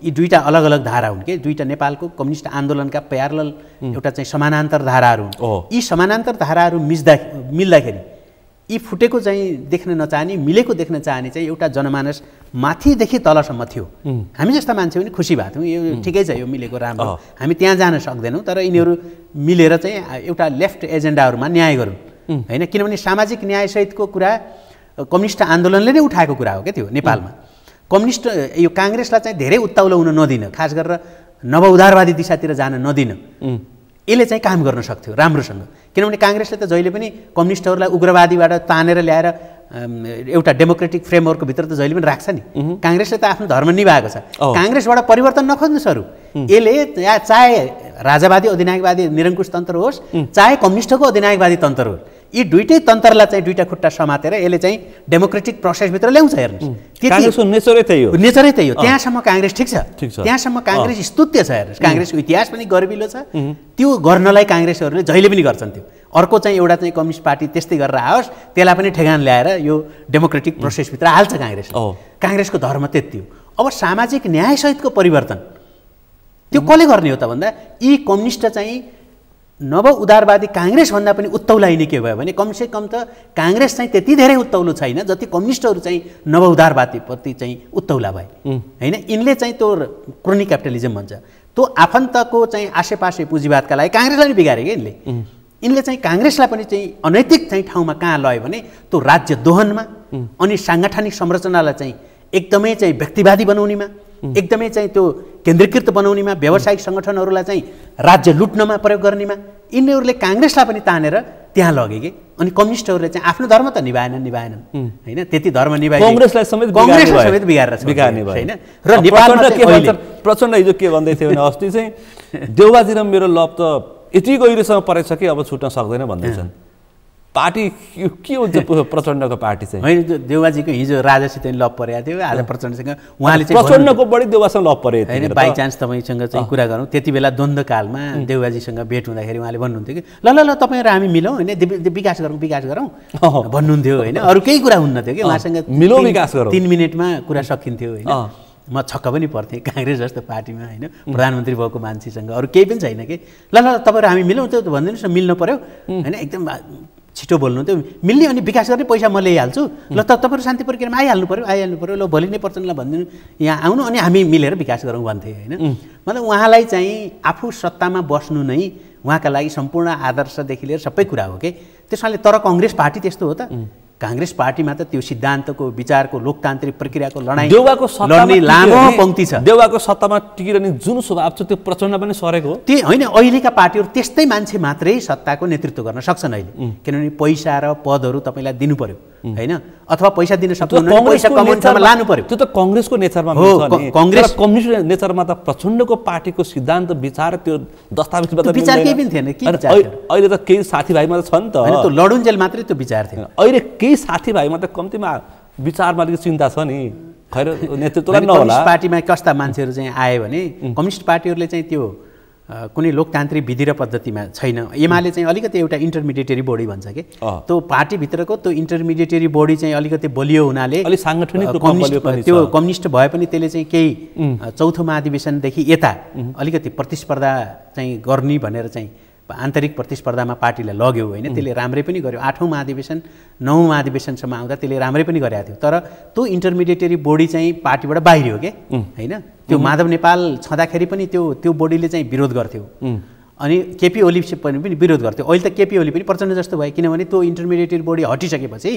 यी दुईटा अलग अलग धारा हुन् के दुईटा नेपालको कम्युनिस्ट आन्दोलनका प्यारलल एउटा चाहिँ समानान्तर धाराहरू हुन्। यी समानान्तर धाराहरू मिल्दाखेरि यी फुटेको चाहिँ देख्न नचाहने मिलेको देख्न चाहने चाहिँ एउटा जनमानस माथिदेखि तलसम्म थियो। हामी जस्ता मान्छे पनि खुसी भएको थियौँ, यो ठिकै छ, यो मिलेको राम्रो, हामी त्यहाँ जान सक्दैनौँ तर यिनीहरू मिलेर चाहिँ एउटा लेफ्ट एजेन्डाहरूमा न्याय गरौँ हैन। किनभने सामाजिक न्यायसहितको कुरा कम्युनिस्ट आन्दोलनले नै उठाएको कुरा हो क्या त्यो नेपालमा। कम्युनिस्ट यो काङ्ग्रेसलाई चाहिँ धेरै उत्ताउलो हुन नदिन, खास गरेर नवउदारवादी दिशातिर जान नदिन, यसले चाहिँ काम गर्न सक्थ्यो राम्रोसँग। किनभने काङ्ग्रेसले त जहिले पनि कम्युनिस्टहरूलाई उग्रवादीबाट तानेर ल्याएर एउटा डेमोक्रेटिक फ्रेमवर्कको भित्र त जहिले पनि राख्छ नि। काङ्ग्रेसले त आफ्नो धर्म निभाएको छ, काङ्ग्रेसबाट परिवर्तन नखोज्नुहोस् अरू, यसले चाहे राजावादी अधिनायकवादी निरङ्कुश तन्त्र होस् चाहे कम्युनिस्टको अधिनायकवादी तन्त्र होस्, यी दुईटै तन्त्रलाई चाहिँ दुईटा खुट्टा समातेर यसले चाहिँ डेमोक्रेटिक प्रोसेसभित्र ल्याउँछ। हेर्नुहोस् नेचरै त्यही हो। त्यहाँसम्म काङ्ग्रेस ठिक छ, त्यहाँसम्म काङ्ग्रेस स्तुत्य छ। हेर्नुहोस् काङ्ग्रेसको इतिहास पनि गर्विलो छ, त्यो गर्नलाई काङ्ग्रेसहरूले जहिले पनि गर्छन्। त्यो अर्को चाहिँ एउटा चाहिँ कम्युनिस्ट पार्टी त्यस्तै गरेर आओस् त्यसलाई पनि ठेगान ल्याएर यो डेमोक्रेटिक प्रोसेसभित्र हाल्छ काङ्ग्रेस। काङ्ग्रेसको धर्म त्यति हो। अब सामाजिक न्यायसहितको परिवर्तन त्यो कसले गर्ने हो त भन्दा यी कम्युनिस्ट चाहिँ नव उदारवादी काङ्ग्रेसभन्दा पनि उत्तौलाइने के भयो भने कमसेकम त काङ्ग्रेस चाहिँ त्यति धेरै उत्तौलो छैन जति कम्युनिस्टहरू चाहिँ नव उदारवादीप्रति चाहिँ उत्तौला भए होइन। यिनले चाहिँ त्यो क्रोनी क्यापिटलिजम भन्छ त्यो आफन्तको चाहिँ आसेपासे पुँजीवादका लागि काङ्ग्रेसलाई पनि बिगारे क्या यिनले चाहिँ काङ्ग्रेसलाई पनि चाहिँ अनैतिक चाहिँ ठाउँमा कहाँ लयो भने त्यो राज्य दोहनमा अनि साङ्गठनिक संरचनालाई चाहिँ एकदमै चाहिँ व्यक्तिवादी बनाउनेमा एकदमै चाहिँ त्यो केन्द्रीकृत बनाउनेमा व्यावसायिक सङ्गठनहरूलाई चाहिँ राज्य लुट्नमा प्रयोग गर्नेमा यिनीहरूले काङ्ग्रेसलाई पनि तानेर त्यहाँ लगे कि अनि कम्युनिस्टहरूले चाहिँ आफ्नो धर्म त निभाएनन् होइन त्यति धर्म निभाए कङ्ग्रेसलाई समेत बिगारेर बिगार्ने भयो होइन। र नेपालमा के भन्छ प्रचण्ड हिजो के भन्दै थियो भने अस्ति चाहिँ देउबाजी र मेरो लभ त यति गहिरोसँग परेछ कि अब छुट्न सक्दैन भन्दैछन्। पार्टी के हुन्छ प्रचण्डको पार्टी चाहिँ होइन देउबाजीको हिजो राजासित लभ परेको थियो आज प्रचण्डसँग उहाँले चाहिँ प्रचण्डको बढी देउबासँग लभ परे होइन। बाई चान्स तपाईँसँग चाहिँ कुरा गरौँ त्यति बेला द्वन्द्वकालमा देउबाजीसँग भेट हुँदाखेरि उहाँले भन्नुहुन्थ्यो कि ल ल ल तपाईँ र हामी मिलौँ होइन विकास गरौँ भन्नुहुन्थ्यो होइन। अरू केही कुरा हुन्न थियो कि उहाँसँग मिलौँ विकास गरौँ 3 मिनटमा कुरा सकिन्थ्यो होइन। म छक्क पनि पर्थेँ काङ्ग्रेस जस्तो पार्टीमा होइन प्रधानमन्त्री भएको मान्छेसँग अरू केही पनि छैन कि ल ल तपाईँ र हामी मिलौँ त्यो भनिदिनुहोस् न मिल्नु पऱ्यो होइन एकदम छिटो बोल्नु त्यो मिल्ने अनि विकास गर्ने पैसा म ल्याइहाल्छु ल तपाईँहरू शान्ति प्रक्रियामा आइहाल्नु पऱ्यो ल भोलि नै प्रचण्डलाई भनिदिनु यहाँ आउनु अनि हामी मिलेर विकास गरौँ भन्थे होइन। मतलब उहाँलाई चाहिँ आफू सत्तामा बस्नु नै उहाँका लागि सम्पूर्ण आदर्शदेखि लिएर सबै कुरा हो कि त्यसैले। तर कङ्ग्रेस पार्टी त्यस्तो हो त काङ्ग्रेस पार्टीमा त त्यो सिद्धान्तको विचारको लोकतान्त्रिक प्रक्रियाको लडाइँ लड्ने लामो पङ्क्ति छ। देउवाको सत्तामा टिकिरहने जुन स्वभाव छ त्यो प्रचण्ड पनि सरेको हो त्यही होइन। अहिलेका पार्टीहरू त्यस्तै मान्छे मात्रै सत्ताको नेतृत्व गर्न सक्छन् अहिले किनभने पैसा र पदहरू तपाईँलाई दिनु पर्यो होइन अथवा पैसा दिन सक्नुहुन्न पैसा कमाउनुसम्म लानु पर्यो। त्यो त कङ्ग्रेसको नेचरमा हो। कङ्ग्रेस कम्युनिस्ट नेचरमा त प्रचण्डको पार्टीको सिद्धान्त विचार त्यो दस्तावेजमा त विचार केही पनि थिएन कि अहिले त केही साथीभाइमा त छ नि त त्यो लडुन्जेल मात्रै त्यो विचार थियो। अहिले केही साथीभाइमा त कम्तीमा विचारमा अलिकति चिन्ता छ नि खैर नेतृत्वलाई नहोला। कम्युनिस्ट पार्टीमा कस्ता मान्छेहरू चाहिँ आए भने कम्युनिस्ट पार्टीहरूले चाहिँ त्यो कुनै लोकतान्त्रिक विधि र पद्धतिमा छैन। एमाले चाहिँ अलिकति एउटा इन्टरमिडिएटरी बडी भन्छ कि त्यो पार्टीभित्रको त्यो इन्टरमिडिएटरी बडी चाहिँ अलिकति बलियो हुनाले त्यो कम्युनिस्ट भए पनि त्यसले चाहिँ केही चौथो महाधिवेशनदेखि यता अलिकति प्रतिस्पर्धा चाहिँ गर्ने भनेर चाहिँ आन्तरिक प्रतिस्पर्धामा पार्टीलाई लग्यो होइन। त्यसले राम्रै पनि गर्यो 8औं महाधिवेशन 9औं महाधिवेशनसम्म आउँदा त्यसले राम्रै पनि गरेको थियो। तर त्यो इन्टरमिडिएटरी बडी चाहिँ पार्टीबाट बाहिरियो के होइन। त्यो माधव नेपाल छँदाखेरि पनि त्यो बडीले चाहिँ विरोध गर्थ्यो अनि केपी ओली पनि विरोध गर्थ्यो। अहिले त केपी ओली पनि प्रचण्ड जस्तो भयो किनभने त्यो इन्टरमिडिएटरी बडी हटिसकेपछि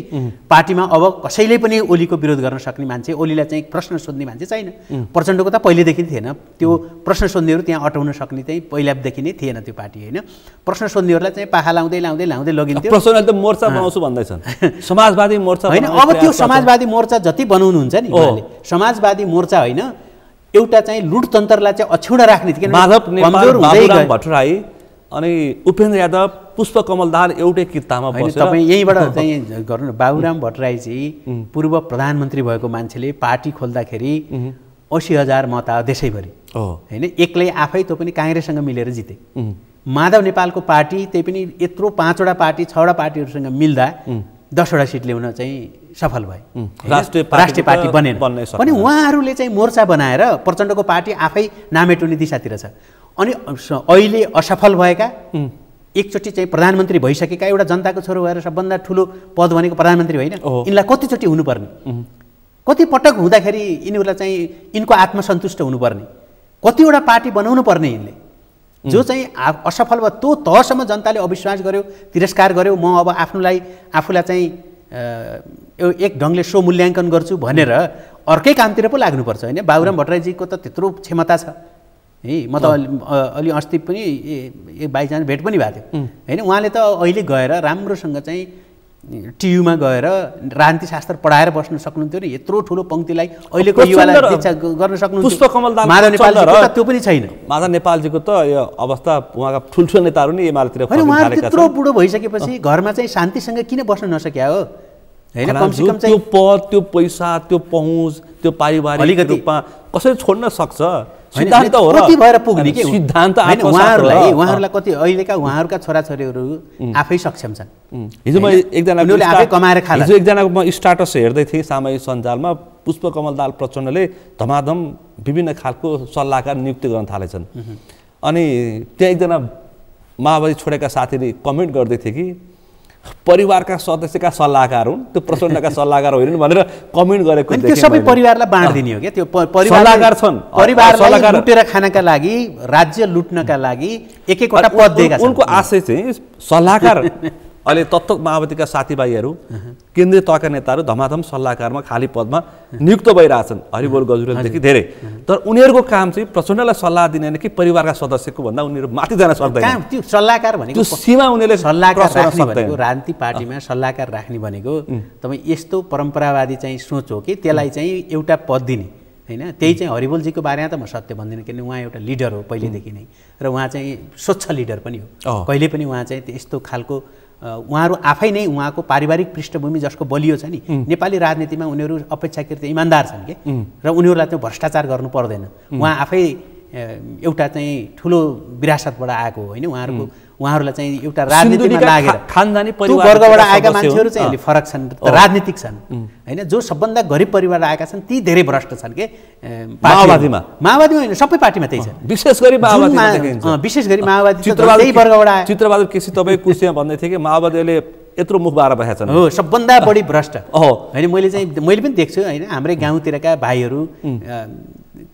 पार्टीमा अब कसैले पनि ओलीको विरोध गर्न सक्ने मान्छे ओलीलाई चाहिँ प्रश्न सोध्ने मान्छे छैन। प्रचण्डको त पहिलेदेखि थिएन त्यो प्रश्न सोध्नेहरू त्यहाँ अटाउन सक्ने चाहिँ पहिलादेखि नै थिएन त्यो पार्टी होइन। प्रश्न सोध्नेहरूलाई चाहिँ पाखा लाउँदै लगिन्थ्यो। प्रचण्डले त मोर्चा बनाउँछु भन्दैछन् समाजवादी मोर्चा होइन। अब त्यो समाजवादी मोर्चा जति बनाउनुहुन्छ नि उहाँले समाजवादी मोर्चा होइन एउटा चाहिँ लुटतन्त्रलाई चाहिँ अछ्युडा राख्ने थियो। माधव नेपाल बाबुराम भट्टराई अनि उपेन्द्र यादव पुष्पकमल दाहाल एउटै किताबमा बसेर तपाईँ यहीँबाट चाहिँ गर्नु न। बाबुराम भट्टराई चाहिँ पूर्व प्रधानमन्त्री भएको मान्छेले पार्टी खोल्दाखेरि 80,000 मत आयो देशैभरि होइन। एक्लै आफै त्यो पनि काङ्ग्रेससँग मिलेर जिते। माधव नेपालको पार्टी त्यही पनि यत्रो 5वटा पार्टी 6वटा पार्टीहरूसँग मिल्दा 10वटा सिट ल्याउन चाहिँ सफल भए राष्ट्रिय पार्टी बनेन पनि उहाँहरूले चाहिँ मोर्चा बनाएर प्रचण्डको पार्टी आफै नामेटुने दिशातिर छ। अनि अहिले असफल भएका एकचोटि चाहिँ प्रधानमन्त्री भइसकेका एउटा जनताको छोरो भएर सबभन्दा ठुलो पद भनेको प्रधानमन्त्री होइन यिनलाई कतिचोटि हुनुपर्ने कति पटक हुँदाखेरि यिनीहरूलाई चाहिँ यिनको आत्मसन्तुष्ट हुनुपर्ने कतिवटा पार्टी बनाउनु पर्ने यिनले जो चाहिँ असफल भयो त्यो तहसम्म जनताले अविश्वास गर्यो तिरस्कार गर्यो। म अब आफूलाई चाहिँ एक ढङ्गले सो मूल्याङ्कन गर्छु भनेर अर्कै कामतिर पो लाग्नुपर्छ होइन। बाबुराम भट्टराईजीको त त्यत्रो क्षमता छ है। म त अलि अस्ति पनि बाइचान्स भेट पनि भएको थियो होइन। उहाँले त अहिले गएर राम्रोसँग चाहिँ टियुमा गएर राजनीतिशास्त्र पढाएर बस्न सक्नुहुन्थ्यो नि। यत्रो ठुलो पङ्क्तिलाई अहिलेको युवालाई शिक्षा गर्न सक्नुहुन्थ्यो। माधव नेपालजीको त त्यो पनि छैन। माधव नेपालजीको त यो अवस्था उहाँका ठुल्ठुलो नेताहरू नि एमालेतिर उहाँहरू त्यत्रो बुढो भइसकेपछि घरमा चाहिँ शान्तिसँग किन बस्न नसक्या हो होइन। कमसेकम चाहिँ त्यो पद त्यो पैसा त्यो पहुँच त्यो पारिवारिक रूपमा कसरी छोड्न सक्छ सिद्धान्त हो र कति भएर पुग्ने के सिद्धान्त उहाँहरूलाई कति अहिलेका उहाँहरूका छोराछोरीहरू आफै सक्षम छन्। हिजो म एकजनाको म स्टाटस हेर्दै थिएँ सामाजिक सञ्जालमा पुष्पकमल दाहाल प्रचण्डले धमाधम विभिन्न खालको सल्लाहकार नियुक्ति गर्न थालेछन्। अनि त्यहाँ एकजना माओवादी छोडेका साथीले कमेन्ट गर्दै थिए कि परिवारका सदस्यका सल्लाहकार हुन्, त्यो प्रचण्डका सल्लाहकार होइनन् भनेर कमेन्ट गरेको देखेँ। त्यो सबै परिवारलाई बाँडिदिने हो क्या? त्यो सल्लाहकार छन्, परिवारलाई लुटेर खानका लागि, राज्य लुट्नका लागि एक-एकवटा पद दिएका छन्। उनको आशय चाहिँ सल्लाहकार अहिले तत्त्व माओवादीका साथीभाइहरू केन्द्रीय तहका नेताहरू धमाधम सल्लाहकारमा खाली पदमा नियुक्त भइरहेछन्, हरिबोल गजुरेलदेखि धेरै। तर उनीहरूको काम चाहिँ प्रचण्डलाई सल्लाह दिने कि परिवारका सदस्यको भन्दा उनीहरू माथि जान सक्दैन। त्यो सल्लाहकार भनेको त्यो सीमा उनीहरूले सल्लाहकार राख्ने भनेको राजनीतिक पार्टीमा सल्लाहकार राख्ने भनेको तपाईँ यस्तो परम्परावादी चाहिँ सोच हो कि त्यसलाई चाहिँ एउटा पद दिने हैन। त्यही चाहिँ हरिबोलजीको बारेमा त म सत्य भन्दिनँ, किनभने उहाँ एउटा लिडर हो पहिलेदेखि नै, र उहाँ चाहिँ स्वच्छ लिडर पनि हो। कहिले पनि उहाँ चाहिँ यस्तो खालको उहाँहरू आफै नै उहाँको पारिवारिक पृष्ठभूमि जसको बलियो छ नि, नेपाली राजनीतिमा उनीहरू अपेक्षाकृत इमान्दार छन् कि, र उनीहरूलाई त्यो भ्रष्टाचार गर्नु पर्दैन। उहाँ आफै एउटा चाहिँ ठुलो विरासतबाट आएको होइन। उहाँहरूलाई चाहिँ एउटा राजनीतिमा लागेर खानदानी वर्गबाट आएका मान्छेहरू चाहिँ अलि फरक छन्, राजनीतिक छन् होइन। जो सबभन्दा गरिब परिवारबाट आएका छन् ती धेरै भ्रष्ट छन् के माओवादीमा होइन, सबै पार्टीमा त्यही छ। विशेष गरी माओवादी त्यही वर्गबाट आए। चित्रबहादुर केसी तपाईँ कुर्सीमा भन्दै थिए कि माओवादीले यत्रो मुख बाह्र बसेका छन्। हो, सबभन्दा बढी भ्रष्ट होइन। मैले पनि देख्छु होइन, हाम्रै गाउँतिरका भाइहरू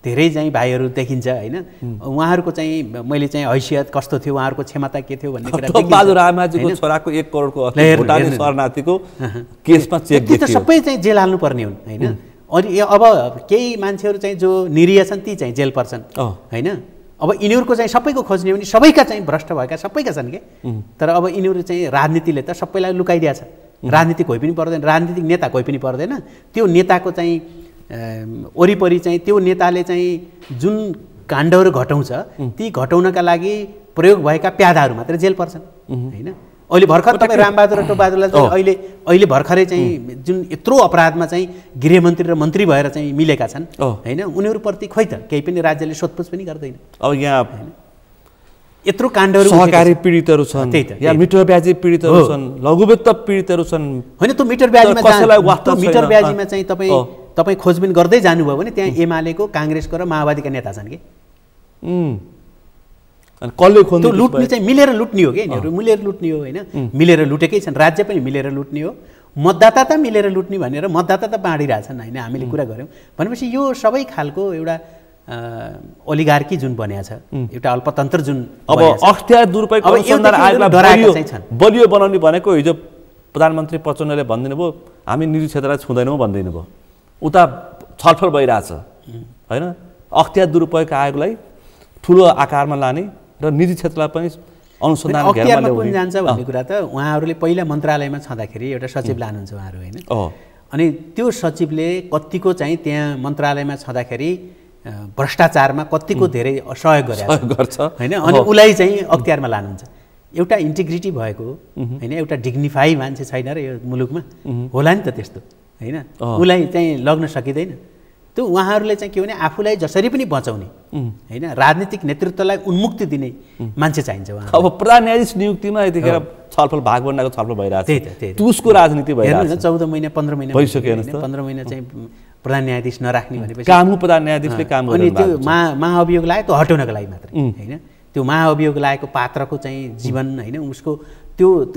धेरै चाहिँ भाइहरू देखिन्छ होइन। उहाँहरूको चाहिँ मैले चाहिँ हैसियत कस्तो थियो, उहाँहरूको क्षमता के थियो भन्ने कुरा बहादुर रामाजीको छोराको 1 करोडको भुटानी शरणार्थीको केसमा चेक देखियो। त्यो सबै चाहिँ जेल हाल्नुपर्ने हुन् होइन। अनि अब केही मान्छेहरू चाहिँ जो निरीह छन् ती चाहिँ जेल पर्छन् होइन। अब यिनीहरूको चाहिँ सबैको खोज्ने भने सबैका चाहिँ भ्रष्ट भएका सबैका छन् के। तर अब यिनीहरू चाहिँ राजनीतिले त सबैलाई लुकाइदिया छ। राजनीति कोही पनि पर्दैन, राजनीतिक नेता कोही पनि पर्दैन। त्यो नेताको चाहिँ वरिपरि चाहिँ त्यो नेताले चाहिँ जुन काण्डहरू घटाउँछ ती घटाउनका लागि प्रयोग भएका प्यादाहरू मात्रै जेल पर्छन् होइन। अहिले भर्खर तपाईँ रामबहादुर र टोपबहादुरलाई चाहिँ अहिले भर्खरै चाहिँ जुन यत्रो अपराधमा चाहिँ गृहमन्त्री र मन्त्री भएर चाहिँ मिलेका छन् होइन, उनीहरूप्रति खोइ त केही पनि राज्यले सोधपुछ पनि गर्दैन। अब यहाँ यत्रो काण्डहरू सहकारी पीडितहरू छन्, या मिटर ब्याजी पीडितहरू छन्, लघुवित्त पीडितहरू छन् होइन। त्यो मिटर ब्याजीमा चाहिँ तपाईँ खोजबिन गर्दै जानुभयो भने त्यहाँ एमालेको, काङ्ग्रेसको र माओवादीका नेता छन् कि। कसले खोज्नु? त्यो लुट्ने चाहिँ मिलेर लुट्ने हो कि यिनीहरू, मिलेर लुट्ने हो होइन। मिलेर लुटेकै छन्, राज्य पनि मिलेर लुट्ने हो, मतदाता त मिलेर लुट्ने भनेर मतदाता त बाँडिरहेछन् होइन। हामीले कुरा गऱ्यौँ भनेपछि यो सबै खालको एउटा ओलिगार्की जुन बनिया छ, एउटा अल्पतन्त्र जुन अब अख्तियार दुरुपयोग अनुसन्धान आयोगलाई बलियो बनाउने भनेको हिजो प्रधानमन्त्री प्रचण्डले भनिदिनु भयो हामी निजी क्षेत्रलाई छुँदैनौँ भनिदिनु भयो। उता छलफल भइरहेछ होइन। अख्तियार दुरुपयोग आयोगलाई ठुलो आकारमा लाने र निजी क्षेत्रलाई पनि अनुसन्धान अख्तियारमा कुन जान्छ भन्ने कुरा त उहाँहरूले पहिला मन्त्रालयमा छँदाखेरि एउटा सचिव लानुहुन्छ उहाँहरू होइन। अनि त्यो सचिवले कतिको चाहिँ त्यहाँ मन्त्रालयमा छँदाखेरि भ्रष्टाचारमा कतिको धेरै सहयोग गर्छ होइन। अनि उसलाई चाहिँ अख्तियारमा लानुहुन्छ। एउटा इन्टिग्रिटी भएको होइन, एउटा डिग्निफाई मान्छे छैन र यो मुलुकमा होला नि त त्यस्तो होइन। उसलाई चाहिँ लग्न सकिँदैन। त्यो उहाँहरूले चाहिँ के भने आफूलाई जसरी पनि बचाउने होइन, राजनीतिक नेतृत्वलाई उन्मुक्ति दिने मान्छे चाहिन्छ उहाँ। अब प्रधान न्यायाधीश नियुक्तिमा यतिखेर छलफल भाग बन्डाको छलफल भइरहेको छ। त्यही उसको राजनीति भइरहेको छ। 14 महिना 15 महिना भइसक्यो। 15 महिना चाहिँ प्रधान न्यायाधीश नराख्ने भनेपछि काम प्रधान न्यायाधीशले काम गर्नु। अनि त्यो महाअभियोग लाग्यो त्यो हटाउनको लागि मात्रै होइन। त्यो महाअभियोग लागेको पात्रको चाहिँ जीवन होइन,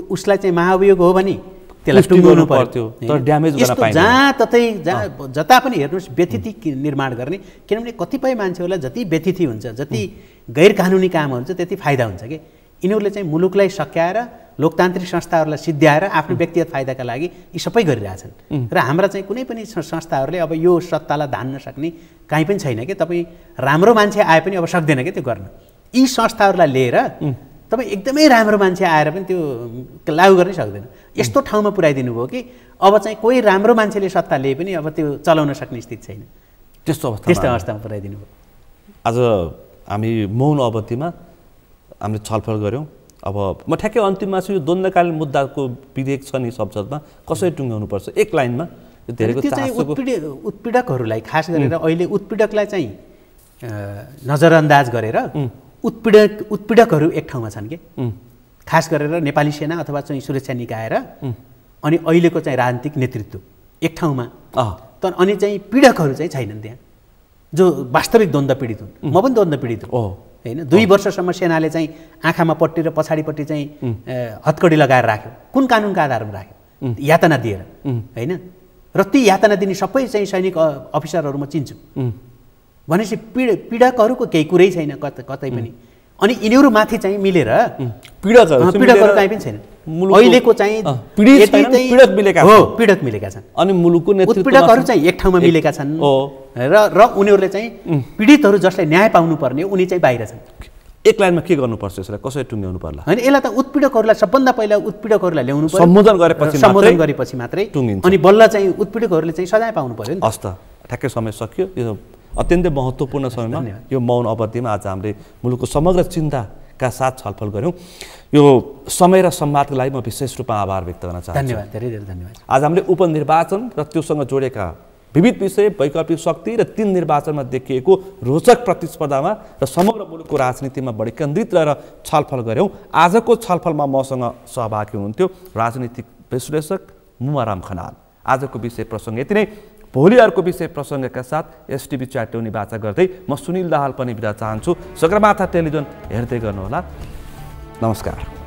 उसलाई चाहिँ महाअभियोग हो भने त्यसलाई टुङ्गाउनु पर्थ्यो, तर ड्यामेज गर्न पाइँदैन। जहाँ जता पनि हेर्नुहोस् व्यथिति निर्माण गर्ने। किनभने कतिपय मान्छेहरूलाई जति व्यथिति हुन्छ, जति गैर कानुनी कामहरू हुन्छ त्यति फाइदा हुन्छ कि। यिनीहरूले चाहिँ मुलुकलाई सक्याएर लोकतान्त्रिक संस्थाहरूलाई सिद्ध्याएर आफ्नो व्यक्तिगत फाइदाका लागि यी सबै गरिरहेछन्। र हाम्रा चाहिँ कुनै पनि संस्थाहरूले अब यो सत्तालाई धान्न सक्ने काहीँ पनि छैन कि। तपाईँ राम्रो मान्छे आए पनि अब सक्दैन क्या त्यो गर्न। यी संस्थाहरूलाई लिएर तपाईँ एकदमै राम्रो मान्छे आएर पनि त्यो लागू गर्नै सक्दैन। यस्तो ठाउँमा पुर्याइदिनु भयो कि अब चाहिँ कोही राम्रो मान्छेले सत्ता लिए पनि अब त्यो चलाउन सक्ने स्थिति छैन। त्यस्तो अवस्थामा पुर्याइदिनु भयो। आज हामी मौन अवधिमा हामीले छलफल गऱ्यौँ। अब म ठ्याक्कै अन्तिममा छु, यो द्वन्द्वकालीन मुद्दाको विधेयक छ नि संसदमा कसरी टुङ्गाउनुपर्छ एक लाइनमा। धेरैको उत्पीडकहरूलाई खास गरेर अहिले उत्पीडकलाई चाहिँ नजरअन्दाज गरेर उत्पीडकहरू एक ठाउँमा छन् कि, खास गरेर नेपाली सेना अथवा चाहिँ सुरक्षा निकाय र अनि अहिलेको चाहिँ राजनीतिक नेतृत्व एक ठाउँमा। तर अनि चाहिँ पीडकहरू चाहिँ छैनन् त्यहाँ, जो वास्तविक द्वन्द्व पीडित हुन्। म पनि द्वन्द्व पीडित हुँ होइन 2 वर्षसम्म सेनाले चाहिँ आँखामा पट्टी र पछाडिपट्टि चाहिँ हतकडी लगाएर राख्यो कुन कानुनका आधारमा राख्यो यातना दिएर होइन र ती यातना दिने सबै चाहिँ सैनिक अफिसरहरू म चिन्छु भनेपछि पीडकहरूको केही कुरै छैन कतै पनि अनि यिनीहरू माथि चाहिँ मिलेर पीडकहरू कहीँ पनि छैन अहिलेको चाहिँ पीडक मिलेका छन् अनि मुलुकको उत्पीडकहरू चाहिँ एक ठाउँमा मिलेका छन् र उनीहरूले चाहिँ पीडितहरू जसलाई न्याय पाउनुपर्ने उनी चाहिँ बाहिर छन् एक लाइनमा के गर्नुपर्छ यसलाई कसरी टुङ्ग्याउनु पर्ला होइन यसलाई त उत्पीडकहरूलाई सबभन्दा पहिला उत्पीडकहरूलाई ल्याउनु पर्यो सम्बोधन गरेपछि मात्रै अनि बल्ल चाहिँ उत्पीडकहरूले चाहिँ सजाय पाउनु पर्यो नि हस् त ठ्याक्कै समय सकियो यो अत्यन्तै महत्त्वपूर्ण समयमा यो मौन अवधिमा आज हामीले मुलुकको समग्र चिन्ताका साथ छलफल गऱ्यौँ यो समय र सम्वादको लागि म विशेष रूपमा आभार व्यक्त गर्न चाहन्छु धन्यवाद धेरै धेरै धन्यवाद आज हामीले उपनिर्वाचन र त्योसँग जोडेका विविध विषय वैकल्पिक शक्ति र 3 निर्वाचनमा देखिएको रोचक प्रतिस्पर्धामा र समग्र मुलुकको राजनीतिमा बढी केन्द्रित रहेर छलफल गऱ्यौँ आजको छलफलमा मसँग सहभागी हुनुहुन्थ्यो राजनीतिक विश्लेषक मुमाराम खनाल आजको विषय प्रसङ्ग यति नै भोलि अर्को विषय प्रसङ्गका साथ एसटिभी च्याट्यौनी वाचा गर्दै म सुनिल दाहाल पनि बिदा चाहन्छु सगरमाथा टेलिभिजन हेर्दै गर्नुहोला नमस्कार